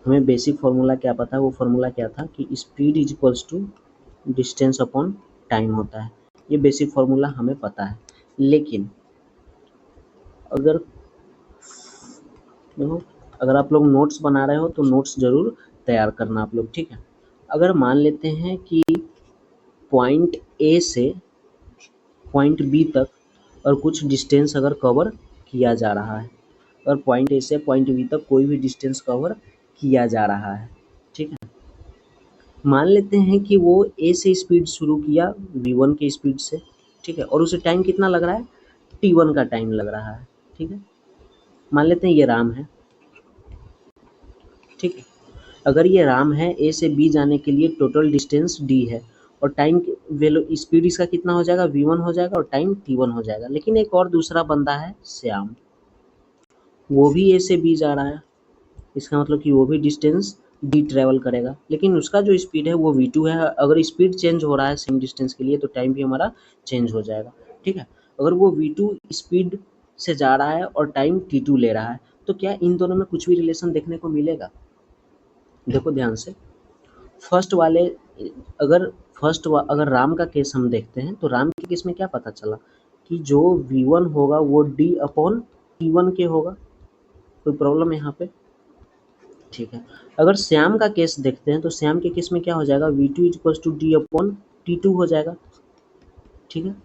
हमें बेसिक फार्मूला क्या पता है, वो फार्मूला क्या था कि speed is equals to distance upon time होता है। ये बेसिक फार्मूला हमें पता है, लेकिन अगर देखो, अगर आप लोग नोट्स बना रहे हो तो नोट्स जरूर तैयार करना आप लोग। ठीक है, अगर मान लेते हैं कि पॉइंट ए से पॉइंट बी तक और कुछ डिस्टेंस अगर कवर किया जा रहा है, और पॉइंट ए से पॉइंट बी तक कोई भी डिस्टेंस कवर किया जा रहा है। ठीक है, मान लेते हैं कि वो ए से स्पीड शुरू किया v1 के स्पीड से। ठीक है, और उसे टाइम कितना लग रहा है, t1 का टाइम लग रहा है। ठीक है, मान लेते हैं ये राम है। ठीक है, अगर ये राम है, ए से बी जाने के लिए टोटल डिस्टेंस डी है और टाइम वेलो स्पीड इसका कितना हो जाएगा, v1 हो जाएगा और टाइम t1 हो जाएगा। लेकिन एक और दूसरा बंदा है श्याम, वो भी ए से बी जा रहा है, इसका मतलब कि वो भी डिस्टेंस डी ट्रेवल करेगा, लेकिन उसका जो स्पीड है वो v2 है। अगर स्पीड चेंज हो रहा है सेम डिस्टेंस के लिए तो टाइम भी हमारा चेंज हो जाएगा। ठीक है, अगर वो v2 स्पीड से जा रहा है और टाइम t2 ले रहा है, तो क्या इन दोनों में कुछ भी रिलेशन देखने को मिलेगा। देखो ध्यान से, फर्स्ट वाले, अगर अगर राम का केस हम देखते हैं तो राम के केस में क्या पता चला कि जो v1 होगा वो d अपॉन t1 के होगा। कोई प्रॉब्लम है यहाँ पे। ठीक है, अगर श्याम का केस देखते हैं तो श्याम के केस में क्या हो जाएगा, v2 equals to D upon t2 हो जाएगा। ठीक है,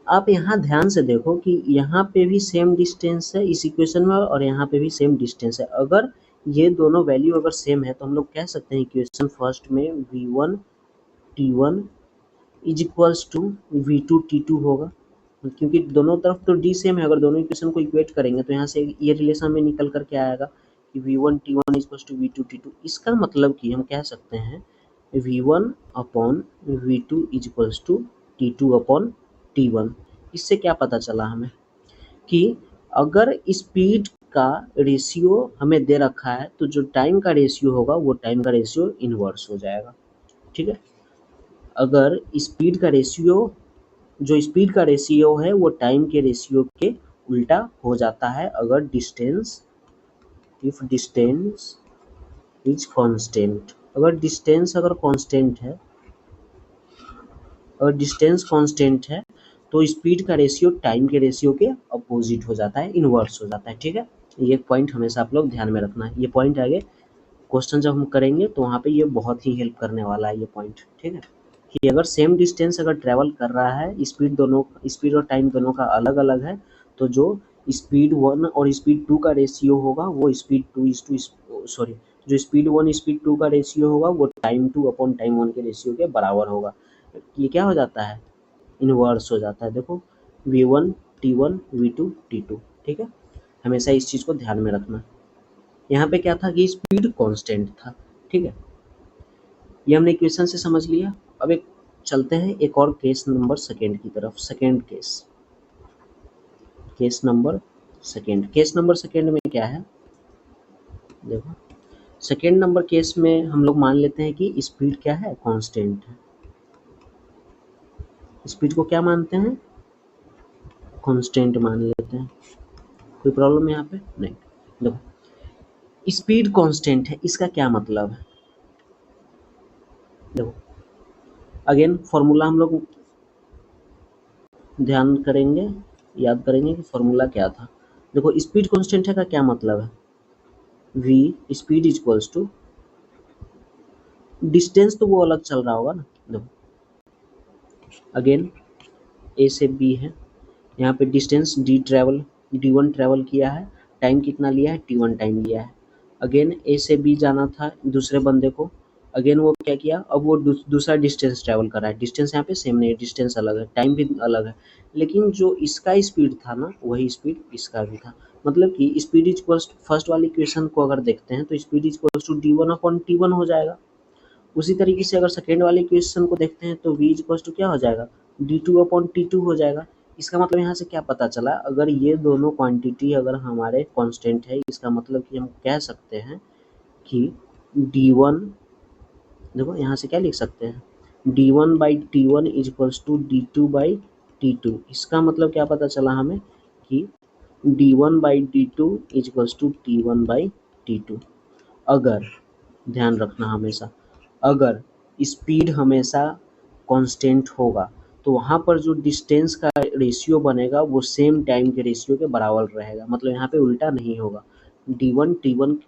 आप यहाँ ध्यान से देखो कि यहाँ पे भी सेम डिस्टेंस है इस इक्वेशन में और यहाँ पे भी सेम डिस्टेंस है। अगर ये दोनों वैल्यू अगर सेम है तो हम लोग कह सकते हैं इक्वेशन फर्स्ट में v1 t1 is equals to v2 t2 होगा, क्योंकि दोनों तरफ तो d सेम है। अगर दोनों इक्वेशन को इक्वेट करेंगे तो यहाँ से ये रिलेशन में निकल करके आएगा कि v1 t1 equals to v2 t2। इसका मतलब कि हम कह सकते हैं v1 upon v2 is equals to t2 upon t1। इससे क्या पता चला हमें कि अगर स्पीड का रेशियो हमें दे रखा है तो जो टाइम का रेशियो होगा वो टाइम का रेशियो इनवर्स हो जाएगा। ठीक है, अगर स्पीड का रेशियो, जो स्पीड का रेशियो है वो टाइम के रेशियो के उल्टा हो जाता है अगर distance, if distance is constant. अगर डिस्टेंस अगर कांस्टेंट है, अगर डिस्टेंस कांस्टेंट है तो स्पीड का रेशियो टाइम के रेशियो के अपोजिट हो जाता है, इनवर्स हो जाता है। ठीक है, ये पॉइंट हमेशा आप लोग ध्यान में रखना है। ये पॉइंट आगे क्वेश्चन जब हम करेंगे तो वहाँ पे ये बहुत ही हेल्प करने वाला है ये पॉइंट। ठीक है, कि अगर सेम डिस्टेंस अगर ट्रैवल कर रहा है, स्पीड और टाइम दोनों का अलग अलग है, तो जो स्पीड 1 और स्पीड 2 का रेशियो होगा वो स्पीड 2 इज टू, सॉरी, जो स्पीड 1 स्पीड 2 का रेशियो होगा वो टाइम 2 अपॉन टाइम 1 के रेशियो के बराबर होगा। ये क्या हो जाता है, इनवर्स हो जाता है। देखो v1 t1 v2 t2। ठीक है, हमेशा इस चीज़ को ध्यान में रखना। यहाँ पे क्या था कि स्पीड कांस्टेंट था, ठीक है। ये हमने इक्वेशन से समझ लिया। अब एक चलते हैं एक और केस नंबर सेकेंड की तरफ। सेकेंड केस नंबर सेकेंड में क्या है, देखो सेकेंड नंबर केस में हम लोग मान लेते हैं कि स्पीड क्या है, कांस्टेंट है। स्पीड को क्या मानते हैं, कांस्टेंट मान लेते हैं। कोई प्रॉब्लम है यहाँ पे? नहीं। देखो स्पीड कांस्टेंट है, इसका क्या मतलब है, देखो अगेन फॉर्मूला हम लोग ध्यान करेंगे, याद करेंगे कि फॉर्मूला क्या था। देखो स्पीड कांस्टेंट है का क्या मतलब है, v speed equals to distance, तो वो अलग चल रहा होगा ना। देखो अगेन ए से बी है, यहाँ पे डिस्टेंस d1 ट्रेवल किया है, टाइम कितना लिया है, t1 टाइम लिया है। अगेन ए से बी जाना था दूसरे बंदे को, अगेन वो क्या किया, अब वो दूसरा डिस्टेंस ट्रेवल कर रहा है। डिस्टेंस यहाँ पे सेम नहीं है, डिस्टेंस अलग है, टाइम भी अलग है, लेकिन जो इसका स्पीड था ना वही स्पीड इसका भी था। मतलब कि स्पीड इक्वल्स टू फर्स्ट वाली इक्वेशन को अगर देखते हैं तो स्पीड इक्वल्स टू d1/t1 हो जाएगा। उसी तरीके से अगर सेकेंड वाले क्वेश्चन को देखते हैं तो v इक्वल्स टू क्या हो जाएगा, d2/t2 हो जाएगा। इसका मतलब यहाँ से क्या पता चला, अगर ये दोनों क्वांटिटी अगर हमारे कांस्टेंट है, इसका मतलब कि हम कह सकते हैं कि d1, देखो यहाँ से क्या लिख सकते हैं, d1/t1 is equals to d2/t2। इसका मतलब क्या पता चला हमें कि d1/d2 is equals to t1/t2। अगर, ध्यान रखना हमेशा, अगर स्पीड हमेशा कांस्टेंट होगा तो वहाँ पर जो डिस्टेंस का रेशियो बनेगा वो सेम टाइम के रेशियो के बराबर रहेगा। मतलब यहाँ पे उल्टा नहीं होगा, d1 t1,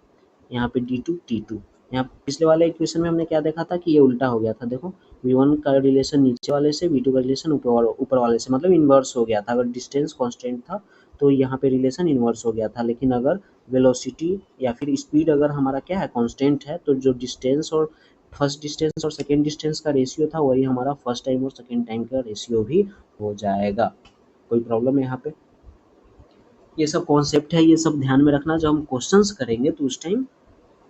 यहाँ पे d2 t2। यहाँ पिछले वाले इक्वेशन में हमने क्या देखा था कि ये उल्टा हो गया था। देखो v1 का रिलेशन नीचे वाले से, v2 का रिलेशन ऊपर वाले से, मतलब इन्वर्स हो गया था। अगर डिस्टेंस कांस्टेंट था तो यहाँ पे रिलेशन इन्वर्स हो गया था, लेकिन अगर वेलोसिटी या फिर स्पीड अगर हमारा क्या है, कांस्टेंट है, तो जो डिस्टेंस और फर्स्ट डिस्टेंस और सेकेंड डिस्टेंस का रेशियो था वही हमारा फर्स्ट टाइम और सेकेंड टाइम का रेशियो भी हो जाएगा। कोई प्रॉब्लम है यहाँ पे? ये सब कॉन्सेप्ट है, ये सब ध्यान में रखना। जब हम क्वेश्चंस करेंगे तो उस टाइम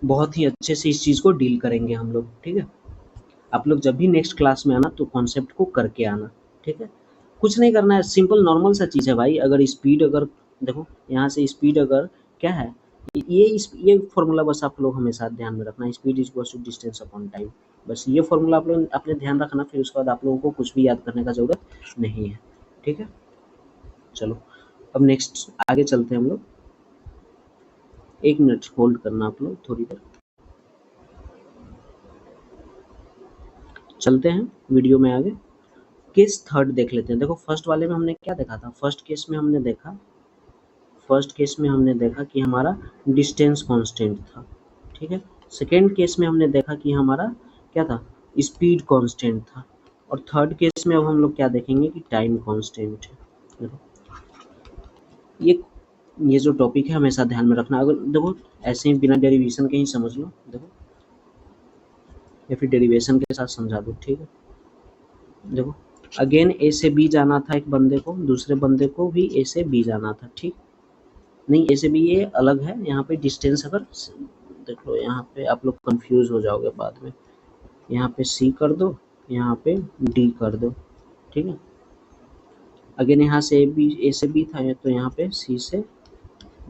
बहुत ही अच्छे से इस चीज़ को डील करेंगे हम लोग, ठीक है। आप लोग जब भी नेक्स्ट क्लास में आना तो कॉन्सेप्ट को करके आना, ठीक है। कुछ नहीं करना है, सिंपल नॉर्मल सा चीज़ है भाई। अगर स्पीड, अगर देखो यहाँ से स्पीड अगर क्या है, ये फॉर्मूला बस आप लोग हमेशा ध्यान में रखना, speed is equals to distance upon time. बस ये फॉर्मूला आप लोग अपने ध्यान रखना, फिर उसके बाद आप लोगों को कुछ भी याद करने का ज़रूरत नहीं है, ठीक है। चलो अब नेक्स्ट आगे चलते हैं हम लोग। 1 मिनट होल्ड करना आप लोग थोड़ी देर, चलते हैं वीडियो में आगे। केस थर्ड देख लेते हैं। देखो फर्स्ट वाले में हमने क्या देखा था, फर्स्ट केस में हमने देखा कि हमारा डिस्टेंस कांस्टेंट था, ठीक है। सेकेंड केस में हमने देखा कि हमारा क्या था, स्पीड कांस्टेंट था। और थर्ड केस में अब हम लोग क्या देखेंगे कि टाइम कांस्टेंट है। देखो ये जो टॉपिक है हमेशा ध्यान में रखना। अगर देखो ऐसे ही बिना डेरिवेशन के ही समझ लो, देखो या फिर डेरिवेशन के साथ समझा दो, ठीक है। देखो अगेन ए से बी जाना था एक बंदे को, दूसरे बंदे को भी ए से बी जाना था, ठीक। नहीं ए से बी ये अलग है, यहाँ पे डिस्टेंस अगर देख लो, यहाँ पे आप लोग कंफ्यूज हो जाओगे बाद में। यहाँ पे सी कर दो, यहाँ पे डी कर दो, ठीक है। अगेन यहाँ से ए से बी था तो यहाँ पे सी से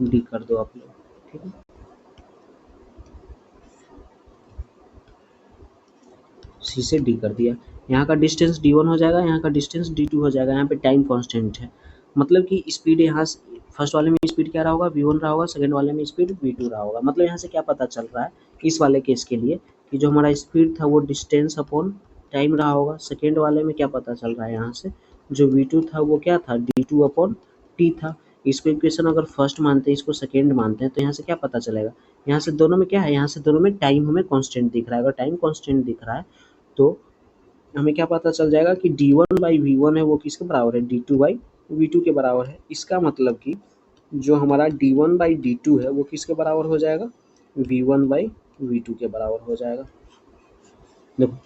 डी कर दो आप लोग, ठीक है। सी से डी कर दिया। यहाँ का डिस्टेंस d1 हो जाएगा, यहाँ का डिस्टेंस d2 हो जाएगा। यहाँ पे टाइम कांस्टेंट है, मतलब कि स्पीड यहाँ फर्स्ट वाले में स्पीड क्या रहा होगा, v1 रहा होगा, सेकंड वाले में स्पीड v2 रहा होगा। मतलब यहाँ से क्या पता चल रहा है इस वाले केस के लिए कि जो हमारा स्पीड था वो डिस्टेंस अपॉन टाइम रहा होगा। सेकेंड वाले में क्या पता चल रहा है, यहाँ से जो v2 था वो क्या था, d2/t था। इसको इक्वेशन अगर फर्स्ट मानते हैं, इसको सेकेंड मानते हैं, तो यहाँ से क्या पता चलेगा, यहाँ से दोनों में क्या है, यहाँ से दोनों में टाइम हमें कांस्टेंट दिख रहा है। अगर टाइम कांस्टेंट दिख रहा है तो हमें क्या पता चल जाएगा कि d1/v1 है वो किसके बराबर है, d2/v2 के बराबर है। इसका मतलब कि जो हमारा d1/d2 है वो किसके बराबर हो जाएगा, v1/v2 के बराबर हो जाएगा। देखो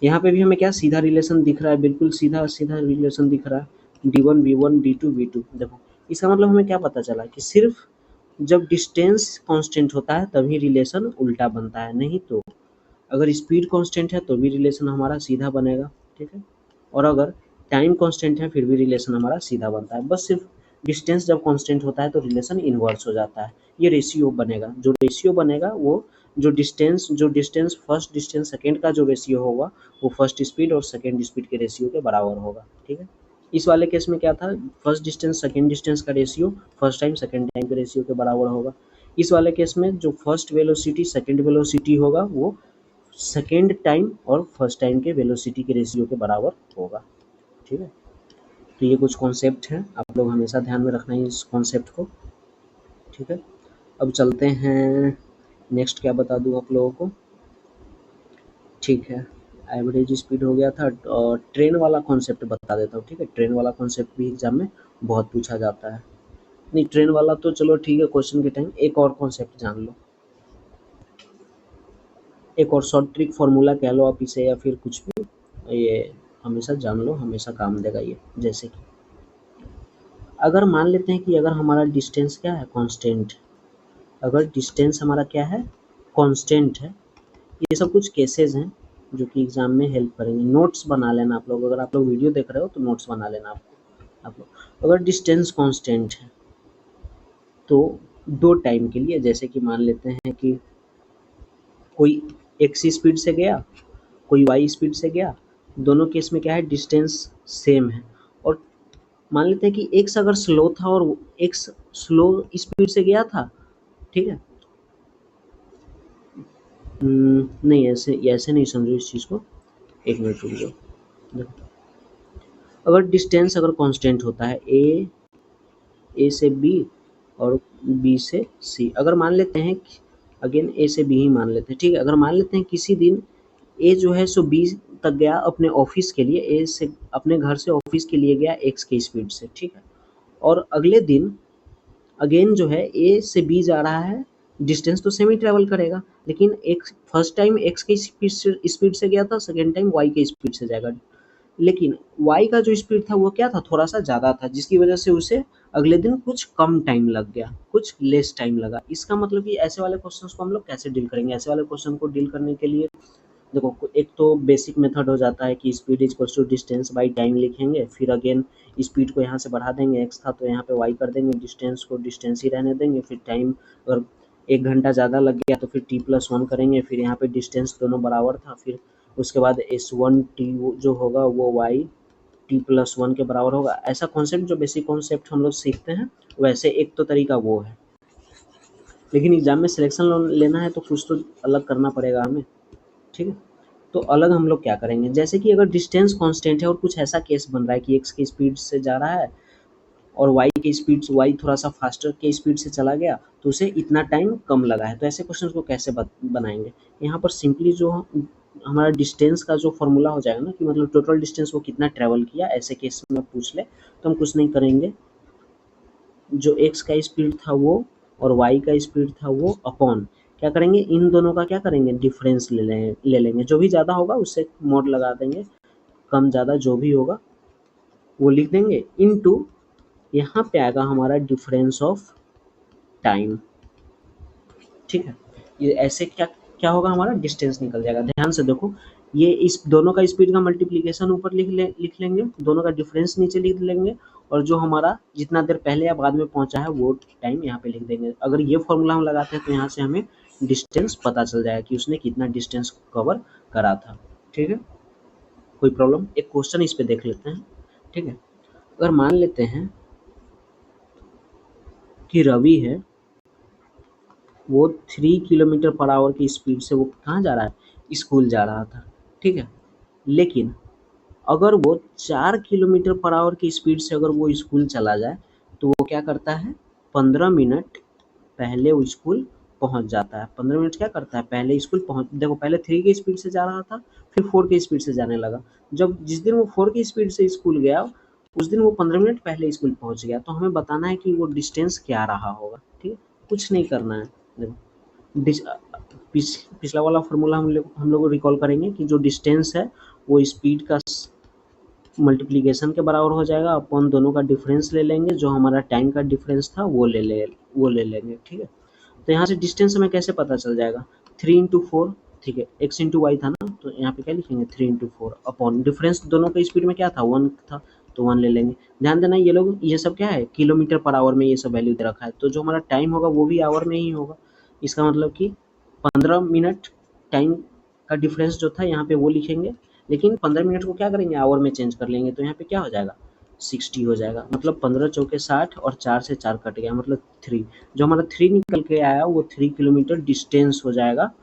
यहाँ पे भी हमें क्या सीधा रिलेशन दिख रहा है, बिल्कुल सीधा सीधा रिलेशन दिख रहा है, d1 v1 d2 v2। देखो इसका मतलब हमें क्या पता चला कि सिर्फ जब डिस्टेंस कांस्टेंट होता है तभी रिलेशन उल्टा बनता है, नहीं तो अगर स्पीड कांस्टेंट है तो भी रिलेशन हमारा सीधा बनेगा, ठीक है। और अगर टाइम कांस्टेंट है फिर भी रिलेशन हमारा सीधा बनता है। बस सिर्फ डिस्टेंस जब कांस्टेंट होता है तो रिलेशन इन्वर्स हो जाता है। ये रेशियो बनेगा, जो रेशियो बनेगा वो जो डिस्टेंस फर्स्ट डिस्टेंस सेकंड का जो रेशियो होगा वो फर्स्ट स्पीड और सेकंड स्पीड के रेशियो के बराबर होगा, ठीक है। इस वाले केस में क्या था, फर्स्ट डिस्टेंस सेकंड डिस्टेंस का ratio first time second time के रेशियो के बराबर होगा। इस वाले केस में जो फर्स्ट वेलोसिटी सेकंड वेलोसिटी होगा वो सेकेंड टाइम और फर्स्ट टाइम के वेलोसिटी के रेशियो के बराबर होगा, ठीक है। तो ये कुछ कॉन्सेप्ट हैं, आप लोग हमेशा ध्यान में रखना है इस कॉन्सेप्ट को, ठीक है। अब चलते हैं नेक्स्ट, क्या बता दूँ आप लोगों को, ठीक है। एवरेज स्पीड हो गया था, और ट्रेन वाला कॉन्सेप्ट बता देता हूँ, ठीक है। ट्रेन वाला कॉन्सेप्ट भी एग्जाम में बहुत पूछा जाता है। नहीं, ट्रेन वाला तो चलो ठीक है, क्वेश्चन के टाइम एक और कॉन्सेप्ट जान लो, एक और शॉर्ट ट्रिक फार्मूला कह लो आप इसे, या फिर कुछ भी, ये हमेशा जान लो, हमेशा काम देगा ये। जैसे कि अगर मान लेते हैं कि अगर हमारा डिस्टेंस क्या है, कांस्टेंट, अगर डिस्टेंस हमारा क्या है, कांस्टेंट है। ये सब कुछ केसेस हैं जो कि एग्जाम में हेल्प करेंगे। नोट्स बना लेना आप लोग, अगर आप लोग वीडियो देख रहे हो तो नोट्स बना लेना आप लोग। अगर डिस्टेंस कांस्टेंट है तो दो टाइम के लिए, जैसे कि मान लेते हैं कि कोई एक्स स्पीड से गया, कोई वाई स्पीड से गया, दोनों केस में क्या है, डिस्टेंस सेम है। और मान लेते हैं कि एक्स अगर स्लो था और एक्स स्लो स्पीड से गया था, ठीक है। नहीं, ऐसे ऐसे नहीं समझो इस चीज़ को, एक मिनट रुक जाओ। देखो, अगर डिस्टेंस अगर कांस्टेंट होता है ए से बी और बी से सी, अगर मान लेते हैं अगेन ए से बी ही मान लेते हैं, ठीक है। अगर मान लेते हैं किसी दिन ए जो है सो बी तक गया अपने ऑफिस के लिए, ए से अपने घर से ऑफिस के लिए गया एक्स की स्पीड से, ठीक है। और अगले दिन अगेन जो है ए से बी जा रहा है, डिस्टेंस तो सेम ही ट्रेवल करेगा, लेकिन एक फर्स्ट टाइम एक्स की स्पीड से गया था, सेकेंड टाइम वाई की स्पीड से जाएगा। लेकिन वाई का जो स्पीड था वो क्या था, थोड़ा सा ज़्यादा था, जिसकी वजह से उसे अगले दिन कुछ कम टाइम लग गया, कुछ लेस टाइम लगा। इसका मतलब कि ऐसे वाले क्वेश्चंस को हम लोग कैसे डील करेंगे, ऐसे वाले क्वेश्चन को डील करने के लिए देखो, एक तो बेसिक मेथड हो जाता है कि speed is equals to distance by time लिखेंगे, फिर अगेन स्पीड को यहाँ से बढ़ा देंगे, एक्स था तो यहाँ पे वाई कर देंगे, डिस्टेंस को डिस्टेंस ही रहने देंगे, फिर टाइम अगर 1 घंटा ज़्यादा लग गया तो फिर t+1 करेंगे, फिर यहाँ पे डिस्टेंस दोनों बराबर था, फिर उसके बाद S1t जो होगा वो y t+1 के बराबर होगा। ऐसा कॉन्सेप्ट, जो बेसिक कॉन्सेप्ट हम लोग सीखते हैं, वैसे एक तो तरीका वो है। लेकिन एग्जाम में सिलेक्शन लेना है तो कुछ तो अलग करना पड़ेगा हमें, ठीक है। तो अलग हम लोग क्या करेंगे, जैसे कि अगर डिस्टेंस कांस्टेंट है और कुछ ऐसा केस बन रहा है कि एक्स की स्पीड से जा रहा है और वाई की स्पीड से, वाई थोड़ा सा फास्टर के स्पीड से चला गया तो उसे इतना टाइम कम लगा है, तो ऐसे क्वेश्चन को कैसे बनाएंगे। यहाँ पर सिंपली जो हमारा डिस्टेंस का जो फॉर्मूला हो जाएगा ना, कि मतलब टोटल डिस्टेंस वो कितना ट्रेवल किया, ऐसे केस में पूछ ले तो हम कुछ नहीं करेंगे, जो एक्स का स्पीड था वो और वाई का स्पीड था वो अपॉन क्या करेंगे, इन दोनों का क्या करेंगे, डिफरेंस ले लेंगे, जो भी ज़्यादा होगा उससे मोड लगा देंगे, कम ज़्यादा जो भी होगा वो लिख देंगे, इनटू यहाँ पे आएगा हमारा डिफरेंस ऑफ टाइम, ठीक है। ये ऐसे क्या क्या होगा, हमारा डिस्टेंस निकल जाएगा। ध्यान से देखो, ये इस दोनों का स्पीड का मल्टीप्लिकेशन ऊपर लिख लेंगे, दोनों का डिफरेंस नीचे लिख लेंगे, और जो हमारा जितना देर पहले या बाद में पहुंचा है वो टाइम यहाँ पे लिख देंगे। अगर ये फॉर्मूला हम लगाते हैं तो यहाँ से हमें डिस्टेंस पता चल जाएगा कि उसने कितना डिस्टेंस कवर करा था, ठीक है। कोई प्रॉब्लम, एक क्वेश्चन इस पे देख लेते हैं, ठीक है। अगर मान लेते हैं कि रवि है, वो 3 किलोमीटर पर आवर की स्पीड से वो कहाँ जा रहा है, स्कूल जा रहा था, ठीक है। लेकिन अगर वो 4 किलोमीटर पर आवर की स्पीड से अगर वो स्कूल चला जाए तो वो क्या करता है, 15 मिनट पहले वो स्कूल पहुंच जाता है। 15 मिनट क्या करता है, पहले स्कूल पहुंच, देखो पहले 3 की स्पीड से जा रहा था, फिर 4 की स्पीड से जाने लगा। जब जिस दिन वो 4 की स्पीड से स्कूल गया, उस दिन वो 15 मिनट पहले स्कूल पहुंच गया। तो हमें बताना है कि वो डिस्टेंस क्या रहा होगा, ठीक है। कुछ नहीं करना है, देखो पिछला वाला फॉर्मूला हम लोग रिकॉल करेंगे कि जो डिस्टेंस है वो स्पीड का मल्टीप्लिकेशन के बराबर हो जाएगा, अपॉन दोनों का डिफरेंस ले लेंगे, जो हमारा टाइम का डिफरेंस था वो ले लेंगे, ठीक है। तो यहाँ से डिस्टेंस हमें कैसे पता चल जाएगा, 3 इंटू फोर, ठीक है, एक्स इंटू वाई था ना, तो यहाँ पे क्या लिखेंगे 3 इंटू फोर अपॉन डिफरेंस दोनों का स्पीड में क्या था 1 था, तो 1 ले लेंगे। ध्यान देना ये लोग ये सब क्या है किलोमीटर पर आवर में ये सब वैल्यू दे रखा है, तो जो हमारा टाइम होगा वो भी आवर में ही होगा। इसका मतलब कि 15 मिनट टाइम का डिफरेंस जो था यहाँ पे वो लिखेंगे, लेकिन 15 मिनट को क्या करेंगे आवर में चेंज कर लेंगे, तो यहाँ पे क्या हो जाएगा 60 हो जाएगा, मतलब 15 चौके 60 और 4 से 4 कट गया मतलब 3। जो हमारा 3 निकल के आया वो 3 किलोमीटर डिस्टेंस हो जाएगा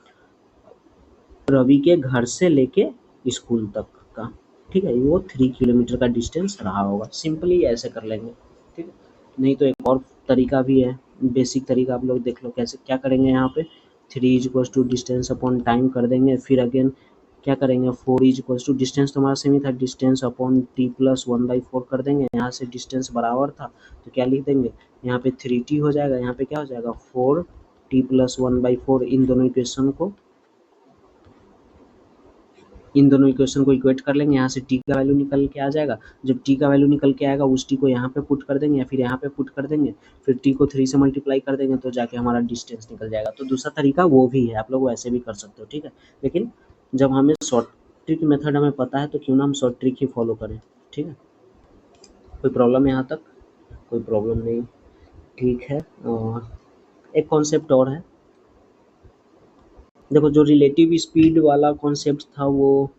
रवि के घर से लेके स्कूल तक का, ठीक है, वो 3 किलोमीटर का डिस्टेंस रहा होगा। सिंपली ऐसे कर लेंगे, ठीक है। नहीं तो एक और तरीका भी है, बेसिक तरीका आप लोग देख लो कैसे क्या करेंगे। यहाँ पे 3 is equals to distance upon time कर देंगे, फिर अगेन क्या करेंगे 4 इज इक्वल्स टू डिस्टेंस तो हमारा सेम ही था, डिस्टेंस अपॉन टी प्लस 1/4 कर देंगे। यहाँ से डिस्टेंस बराबर था तो क्या लिख देंगे यहाँ पे 3t हो जाएगा, यहाँ पे क्या हो जाएगा 4t प्लस 1/4। इन दोनों इक्वेशन को इक्वेट कर लेंगे, यहाँ से t का वैल्यू निकल के आ जाएगा। जब t का वैल्यू निकल के आएगा उस t को यहाँ पे पुट कर देंगे या फिर यहाँ पे पुट कर देंगे, फिर t को 3 से मल्टीप्लाई कर देंगे तो जाके हमारा डिस्टेंस निकल जाएगा। तो दूसरा तरीका वो भी है, आप लोग वैसे भी कर सकते हो, ठीक है। लेकिन जब हमें शॉर्ट ट्रिक मेथड हमें पता है तो क्यों ना हम शॉर्ट ट्रिक ही फॉलो करें, ठीक है। कोई प्रॉब्लम है यहाँ तक? कोई प्रॉब्लम नहीं, ठीक है। और एक कॉन्सेप्ट और है, देखो जो रिलेटिव स्पीड वाला कॉन्सेप्ट था वो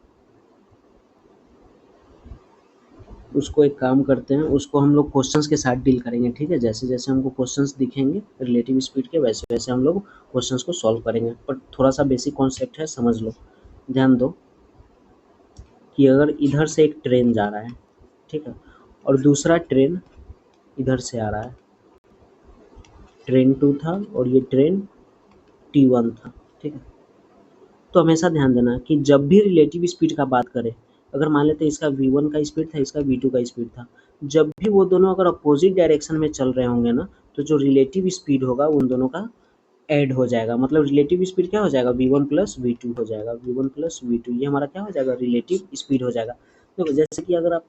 उसको एक काम करते हैं, उसको हम लोग क्वेश्चंस के साथ डील करेंगे, ठीक है। जैसे जैसे हमको क्वेश्चंस दिखेंगे रिलेटिव स्पीड के वैसे वैसे हम लोग क्वेश्चंस को सॉल्व करेंगे, पर थोड़ा सा बेसिक कॉन्सेप्ट है, समझ लो। ध्यान दो कि अगर इधर से एक ट्रेन जा रहा है, ठीक है, और दूसरा ट्रेन इधर से आ रहा है, ट्रेन 2 था और ये ट्रेन T1 था, ठीक है। तो हमेशा ध्यान देना कि जब भी रिलेटिव स्पीड का बात करें, अगर मान लेते हैं इसका v1 का स्पीड था, इसका v2 का स्पीड था, जब भी वो दोनों अगर अपोजिट डायरेक्शन में चल रहे होंगे ना, तो जो रिलेटिव स्पीड होगा उन दोनों का ऐड हो जाएगा। मतलब रिलेटिव स्पीड क्या हो जाएगा v1 प्लस v2 हो जाएगा, v1 प्लस v2 ये हमारा क्या हो जाएगा रिलेटिव स्पीड हो जाएगा। देखो जैसे कि अगर आप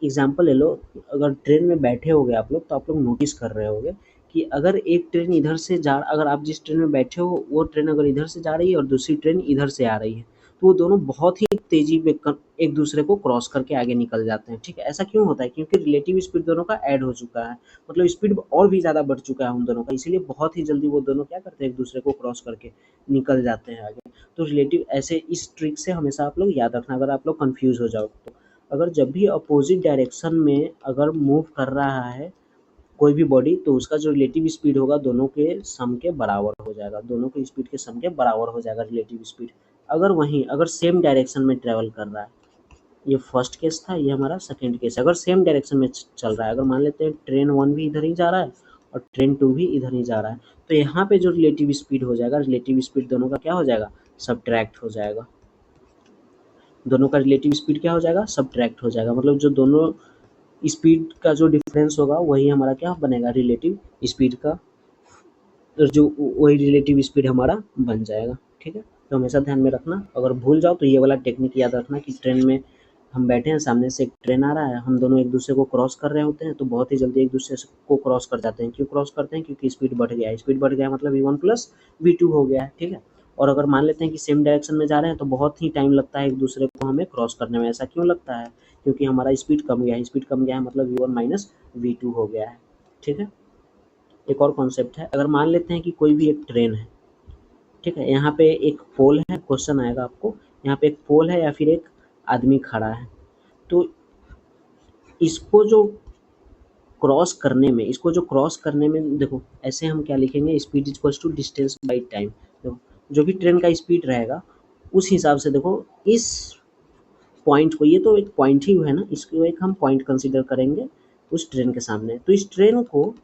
एग्जाम्पल ले लो, अगर ट्रेन में बैठे होगे आप लोग तो आप लोग नोटिस कर रहे होगे कि अगर एक ट्रेन इधर से जा अगर आप जिस ट्रेन में बैठे हो वो ट्रेन अगर इधर से जा रही है और दूसरी ट्रेन इधर से आ रही है, तो वो दोनों बहुत ही तेजी में एक दूसरे को क्रॉस करके आगे निकल जाते हैं, ठीक है। ऐसा क्यों होता है, क्योंकि रिलेटिव स्पीड दोनों का ऐड हो चुका है, मतलब स्पीड और भी ज़्यादा बढ़ चुका है उन दोनों का, इसीलिए बहुत ही जल्दी वो दोनों क्या करते हैं एक दूसरे को क्रॉस करके निकल जाते हैं आगे। तो रिलेटिव ऐसे इस ट्रिक से हमेशा आप लोग याद रखना, अगर आप लोग कंफ्यूज हो जाओ तो। अगर जब भी अपोजिट डायरेक्शन में अगर मूव कर रहा है कोई भी बॉडी, तो उसका जो रिलेटिव स्पीड होगा दोनों के सम के बराबर हो जाएगा, दोनों के स्पीड के सम के बराबर हो जाएगा रिलेटिव स्पीड। अगर वहीं अगर सेम डायरेक्शन में ट्रेवल कर रहा है, ये फर्स्ट केस था, ये हमारा सेकंड केस है। अगर सेम डायरेक्शन में चल रहा है, अगर मान लेते हैं ट्रेन 1 भी इधर ही जा रहा है और ट्रेन 2 भी इधर ही जा रहा है, तो यहाँ पे जो रिलेटिव स्पीड हो जाएगा, रिलेटिव स्पीड दोनों का क्या हो जाएगा सब्ट्रैक्ट हो जाएगा। दोनों का रिलेटिव स्पीड क्या हो जाएगा सब्ट्रैक्ट हो जाएगा, मतलब जो दोनों स्पीड का जो डिफरेंस होगा वही हमारा क्या बनेगा रिलेटिव स्पीड का, तो जो वही रिलेटिव स्पीड हमारा बन जाएगा, ठीक है। तो हमेशा ध्यान में रखना, अगर भूल जाओ तो ये वाला टेक्निक याद रखना कि ट्रेन में हम बैठे हैं, सामने से एक ट्रेन आ रहा है, हम दोनों एक दूसरे को क्रॉस कर रहे होते हैं, तो बहुत ही जल्दी एक दूसरे को क्रॉस कर जाते हैं। क्यों क्रॉस करते हैं, क्योंकि स्पीड बढ़ गया है, स्पीड बढ़ गया मतलब v1 प्लस v2 हो गया है, ठीक है। और अगर मान लेते हैं कि सेम डायरेक्शन में जा रहे हैं तो बहुत ही टाइम लगता है एक दूसरे को हमें क्रॉस करने में। ऐसा क्यों लगता है, क्योंकि हमारा स्पीड कम गया है, स्पीड कम गया है मतलब v1 माइनस v2 हो गया है, ठीक है। एक और कॉन्सेप्ट है, अगर मान लेते हैं कि कोई भी एक ट्रेन है, ठीक है, यहाँ पे एक पोल है, क्वेश्चन आएगा आपको, यहाँ पे एक पोल है या फिर एक आदमी खड़ा है, तो इसको जो क्रॉस करने में देखो ऐसे हम क्या लिखेंगे, speed equals to distance by time. देखो जो भी ट्रेन का स्पीड रहेगा उस हिसाब से देखो इस पॉइंट को, ये तो एक पॉइंट ही है ना, इसको एक हम पॉइंट कंसीडर करेंगे उस ट्रेन के सामने। तो इस ट्रेन को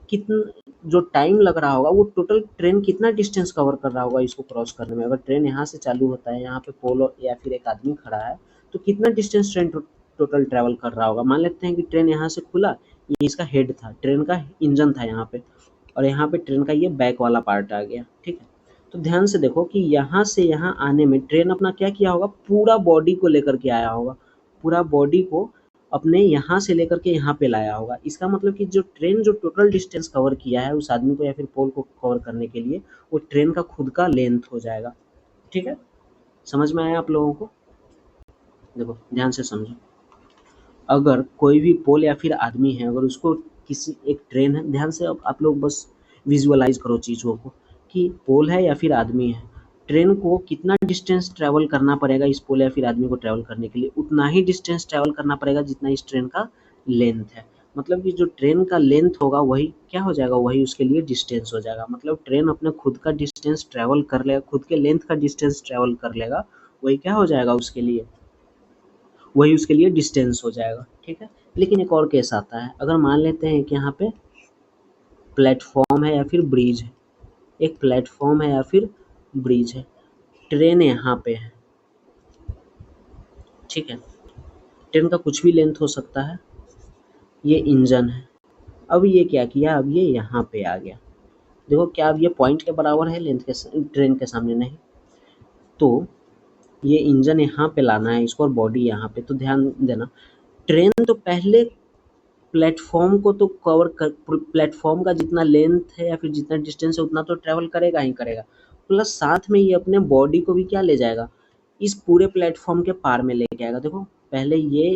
कितना जो टाइम लग रहा होगा, वो टोटल ट्रेन कितना डिस्टेंस कवर कर रहा होगा इसको क्रॉस करने में। अगर ट्रेन यहाँ से चालू होता है, यहाँ पे पोल या फिर एक आदमी खड़ा है, तो कितना डिस्टेंस ट्रेन टोटल ट्रैवल कर रहा होगा। मान लेते हैं कि ट्रेन यहाँ से खुला, ये इसका हेड था, ट्रेन का इंजन था यहाँ पे, और यहाँ पे ट्रेन का ये बैक वाला पार्ट आ गया, ठीक है। तो ध्यान से देखो कि यहाँ से यहाँ आने में ट्रेन अपना क्या किया होगा, पूरा बॉडी को लेकर के आया होगा, पूरा बॉडी को अपने यहाँ से लेकर के यहाँ पे लाया होगा। इसका मतलब कि जो ट्रेन जो टोटल डिस्टेंस कवर किया है उस आदमी को या फिर पोल को कवर करने के लिए, वो ट्रेन का खुद का लेंथ हो जाएगा। ठीक है, समझ में आया आप लोगों को? देखो ध्यान से समझो, अगर कोई भी पोल या फिर आदमी है, अगर उसको किसी एक ट्रेन है, ध्यान से अब आप लोग बस विजुअलाइज करो चीज़ों को कि पोल है या फिर आदमी है, ट्रेन को कितना डिस्टेंस ट्रैवल करना पड़ेगा इस पोल या फिर आदमी को ट्रैवल करने के लिए, उतना ही डिस्टेंस ट्रैवल करना पड़ेगा जितना इस ट्रेन का लेंथ है। मतलब कि जो ट्रेन का लेंथ होगा वही क्या हो जाएगा, वही उसके लिए डिस्टेंस हो जाएगा। मतलब ट्रेन अपने खुद का डिस्टेंस ट्रैवल कर लेगा, खुद के लेंथ का डिस्टेंस ट्रैवल कर लेगा, वही क्या हो जाएगा उसके लिए, वही उसके लिए डिस्टेंस हो जाएगा। ठीक है, लेकिन एक और केस आता है, अगर मान लेते हैं कि यहाँ पे प्लेटफॉर्म है या फिर ब्रिज है, एक प्लेटफॉर्म है या फिर ब्रिज है, ट्रेन यहाँ पे है। ठीक है, ट्रेन का कुछ भी लेंथ हो सकता है, ये इंजन है। अब ये क्या किया, अब ये यहाँ पे आ गया। देखो क्या अब ये पॉइंट के बराबर है लेंथ के, ट्रेन के सामने नहीं, तो ये इंजन यहाँ पे लाना है इसको और बॉडी यहाँ पे। तो ध्यान देना, ट्रेन तो पहले प्लेटफॉर्म को तो कवर कर, प्लेटफॉर्म का जितना लेंथ है या फिर जितना डिस्टेंस है उतना तो ट्रैवल करेगा ही करेगा, प्लस साथ में ये अपने बॉडी को भी क्या ले जाएगा, इस पूरे प्लेटफॉर्म के पार में लेके आएगा। देखो पहले ये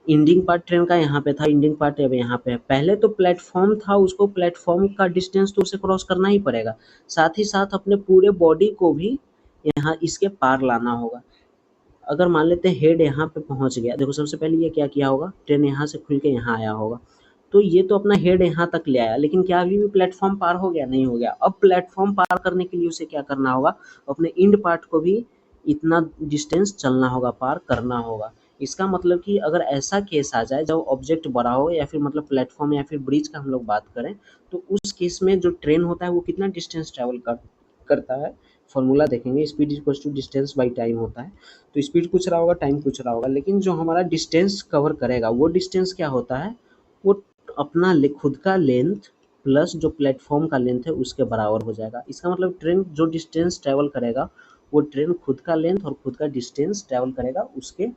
एंडिंग पार्ट ट्रेन का यहाँ पे था, एंडिंग पार्ट अब यहाँ पे है। पहले तो प्लेटफॉर्म था, उसको प्लेटफॉर्म का डिस्टेंस तो उसे क्रॉस करना ही पड़ेगा, साथ ही साथ अपने पूरे बॉडी को भी यहाँ इसके पार लाना होगा। अगर मान लेते हैं हेड यहाँ पे पहुँच गया, देखो सबसे पहले ये क्या किया होगा, ट्रेन यहाँ से खुल के यहाँ आया होगा, तो ये तो अपना हेड यहाँ तक ले आया, लेकिन क्या अभी भी प्लेटफॉर्म पार हो गया, नहीं हो गया। अब प्लेटफॉर्म पार करने के लिए उसे क्या करना होगा, अपने इंड पार्ट को भी इतना डिस्टेंस चलना होगा, पार करना होगा। इसका मतलब कि अगर ऐसा केस आ जाए जब ऑब्जेक्ट बड़ा हो या फिर मतलब प्लेटफॉर्म या फिर ब्रिज का हम लोग बात करें, तो उस केस में जो ट्रेन होता है वो कितना डिस्टेंस ट्रैवल करता है, फॉर्मूला देखेंगे, speed equal to distance by time होता है। तो स्पीड कुछ रहा होगा, टाइम कुछ रहा होगा, लेकिन जो हमारा डिस्टेंस कवर करेगा वो डिस्टेंस क्या होता है, वो अपना खुद का लेंथ प्लस जो प्लेटफॉर्म का लेंथ है उसके बराबर हो जाएगा। इसका मतलब ट्रेन जो डिस्टेंस ट्रैवल करेगा, वो ट्रेन खुद का लेंथ और खुद का डिस्टेंस ट्रैवल करेगा, उसके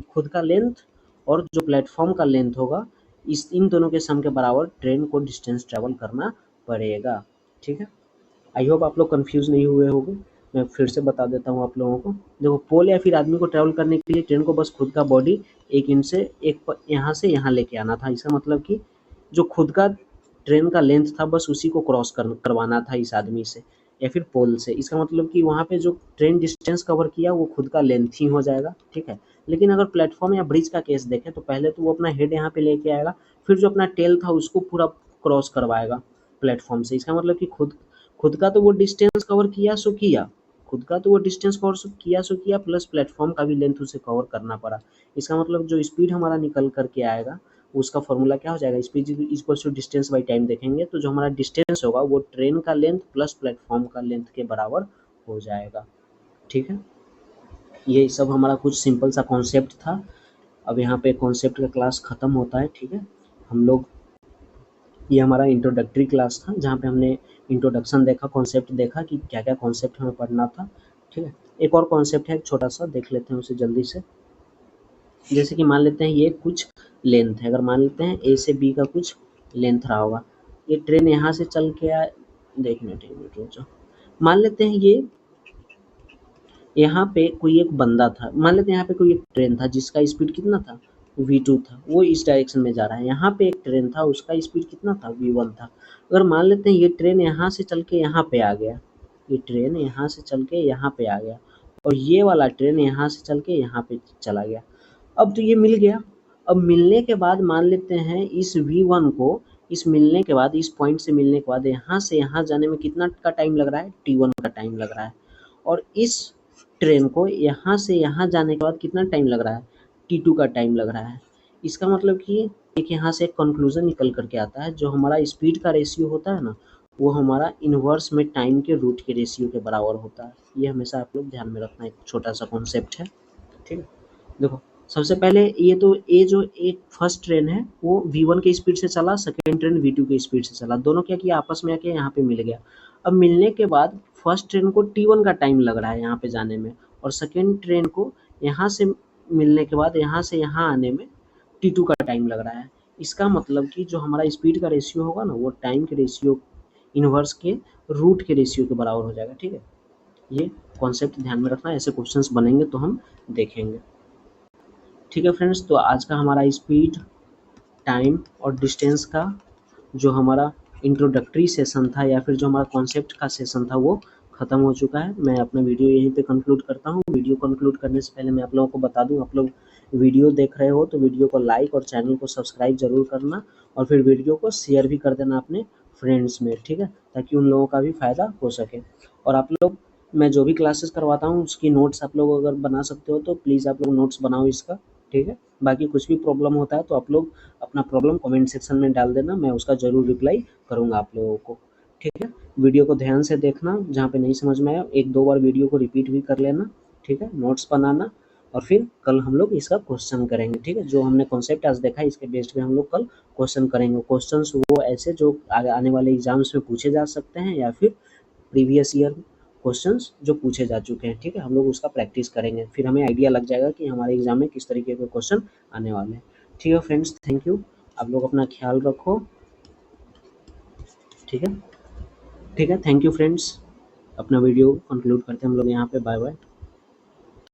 खुद का लेंथ और जो प्लेटफॉर्म का लेंथ होगा, इस इन दोनों के सम के बराबर ट्रेन को डिस्टेंस ट्रैवल करना पड़ेगा। ठीक है, आई होप आप लोग कंफ्यूज नहीं हुए होंगे। मैं फिर से बता देता हूँ आप लोगों को। देखो पोल या फिर आदमी को ट्रैवल करने के लिए ट्रेन को बस खुद का बॉडी एक इंच से यहाँ से यहाँ लेके आना था। इसका मतलब कि जो खुद का ट्रेन का लेंथ था बस उसी को क्रॉस करवाना था इस आदमी से या फिर पोल से। इसका मतलब कि वहाँ पे जो ट्रेन डिस्टेंस कवर किया वो खुद का लेंथ ही हो जाएगा। ठीक है, लेकिन अगर प्लेटफॉर्म या ब्रिज का केस देखें तो पहले तो वो अपना हेड यहाँ पे लेके आएगा, फिर जो अपना टेल था उसको पूरा क्रॉस करवाएगा प्लेटफॉर्म से। इसका मतलब कि खुद खुद का तो वो डिस्टेंस कवर किया सो किया, खुद का तो वो डिस्टेंस कवर सो किया प्लस प्लेटफॉर्म का भी लेंथ उसे कवर करना पड़ा। इसका मतलब जो स्पीड हमारा निकल करके आएगा उसका फॉर्मूला क्या हो जाएगा, speed equal to distance by time देखेंगे तो जो हमारा डिस्टेंस होगा वो ट्रेन का लेंथ प्लस प्लेटफॉर्म का लेंथ के बराबर हो जाएगा। ठीक है, ये सब हमारा कुछ सिंपल सा कॉन्सेप्ट था। अब यहाँ पे कॉन्सेप्ट का क्लास ख़त्म होता है। ठीक है, हम लोग ये हमारा इंट्रोडक्टरी क्लास था जहाँ पे हमने इंट्रोडक्शन देखा, कॉन्सेप्ट देखा कि क्या क्या कॉन्सेप्ट हमें पढ़ना था। ठीक है, एक और कॉन्सेप्ट है, एक छोटा सा देख लेते हैं उसे जल्दी से। जैसे कि मान लेते हैं ये कुछ लेंथ है, अगर मान लेते हैं ए से बी का कुछ लेंथ रहा होगा, ये ट्रेन यहाँ से चल के आए, एक मिनट रुक जाओ। मान लेते हैं ये यहाँ पे कोई एक बंदा था, मान लेते हैं यहाँ पे कोई एक ट्रेन था जिसका स्पीड कितना था, v2 था, वो इस डायरेक्शन में जा रहा है। यहाँ पे एक ट्रेन था उसका स्पीड कितना था, v1 था। अगर मान लेते हैं ये ट्रेन यहाँ से चल के यहाँ पे आ गया, ये ट्रेन यहाँ से चल के यहाँ पे आ गया और ये वाला ट्रेन यहाँ से चल के यहाँ पे चला गया। अब तो ये मिल गया। अब मिलने के बाद मान लेते हैं इस v1 को, इस मिलने के बाद, इस पॉइंट से मिलने के बाद यहाँ से यहाँ जाने में कितना का टाइम लग रहा है, t1 का टाइम लग रहा है। और इस ट्रेन को यहाँ से यहाँ जाने के बाद कितना टाइम लग रहा है, t2 का टाइम लग रहा है। इसका मतलब कि एक यहाँ से एक कंक्लूजन निकल करके आता है, जो हमारा स्पीड का रेशियो होता है ना, वो हमारा इन्वर्स में टाइम के रूट के रेशियो के बराबर होता है। ये हमेशा आप लोग ध्यान में रखना, एक छोटा सा कॉन्सेप्ट है। ठीक है, देखो सबसे पहले ये तो ये जो एक फर्स्ट ट्रेन है वो v1 के स्पीड से चला, सेकेंड ट्रेन v2 के स्पीड से चला, दोनों क्या किया आपस में आके यहाँ पे मिल गया। अब मिलने के बाद फर्स्ट ट्रेन को t1 का टाइम लग रहा है यहाँ पे जाने में, और सेकेंड ट्रेन को यहाँ से मिलने के बाद यहाँ से यहाँ आने में t2 का टाइम लग रहा है। इसका मतलब कि जो हमारा स्पीड का रेशियो होगा ना वो टाइम के रेशियो इनवर्स के रूट के रेशियो के बराबर हो जाएगा। ठीक है, ये कॉन्सेप्ट ध्यान में रखना, ऐसे क्वेश्चंस बनेंगे तो हम देखेंगे। ठीक है फ्रेंड्स, तो आज का हमारा स्पीड, टाइम और डिस्टेंस का जो हमारा इंट्रोडक्टरी सेशन था या फिर जो हमारा कॉन्सेप्ट का सेशन था वो ख़त्म हो चुका है। मैं अपना वीडियो यहीं पे कंक्लूड करता हूँ। वीडियो कंक्लूड करने से पहले मैं आप लोगों को बता दूँ, आप लोग वीडियो देख रहे हो तो वीडियो को लाइक और चैनल को सब्सक्राइब ज़रूर करना और फिर वीडियो को शेयर भी कर देना अपने फ्रेंड्स में, ठीक है, ताकि उन लोगों का भी फ़ायदा हो सके। और आप लोग, मैं जो भी क्लासेस करवाता हूँ उसकी नोट्स आप लोग अगर बना सकते हो तो प्लीज़ आप लोग नोट्स बनाओ इसका, ठीक है। बाकी कुछ भी प्रॉब्लम होता है तो आप लोग अपना प्रॉब्लम कमेंट सेक्शन में डाल देना, मैं उसका ज़रूर रिप्लाई करूँगा आप लोगों को, ठीक है। वीडियो को ध्यान से देखना, जहाँ पे नहीं समझ में आया 1-2 बार वीडियो को रिपीट भी कर लेना, ठीक है। नोट्स बनाना और फिर कल हम लोग इसका क्वेश्चन करेंगे, ठीक है। जो हमने कॉन्सेप्ट आज देखा इसके बेस्ड पे हम लोग कल क्वेश्चन करेंगे। क्वेश्चंस वो ऐसे जो आने वाले एग्जाम्स में पूछे जा सकते हैं या फिर प्रीवियस ईयर क्वेश्चंस जो पूछे जा चुके हैं, ठीक है। हम लोग उसका प्रैक्टिस करेंगे, फिर हमें आइडिया लग जाएगा कि हमारे एग्जाम में किस तरीके के क्वेश्चन आने वाले हैं। ठीक है फ्रेंड्स, थैंक यू। आप लोग अपना ख्याल रखो, ठीक है। ठीक है, थैंक यू फ्रेंड्स। अपना वीडियो कंक्लूड करते हैं हम लोग यहाँ पे। Bye bye.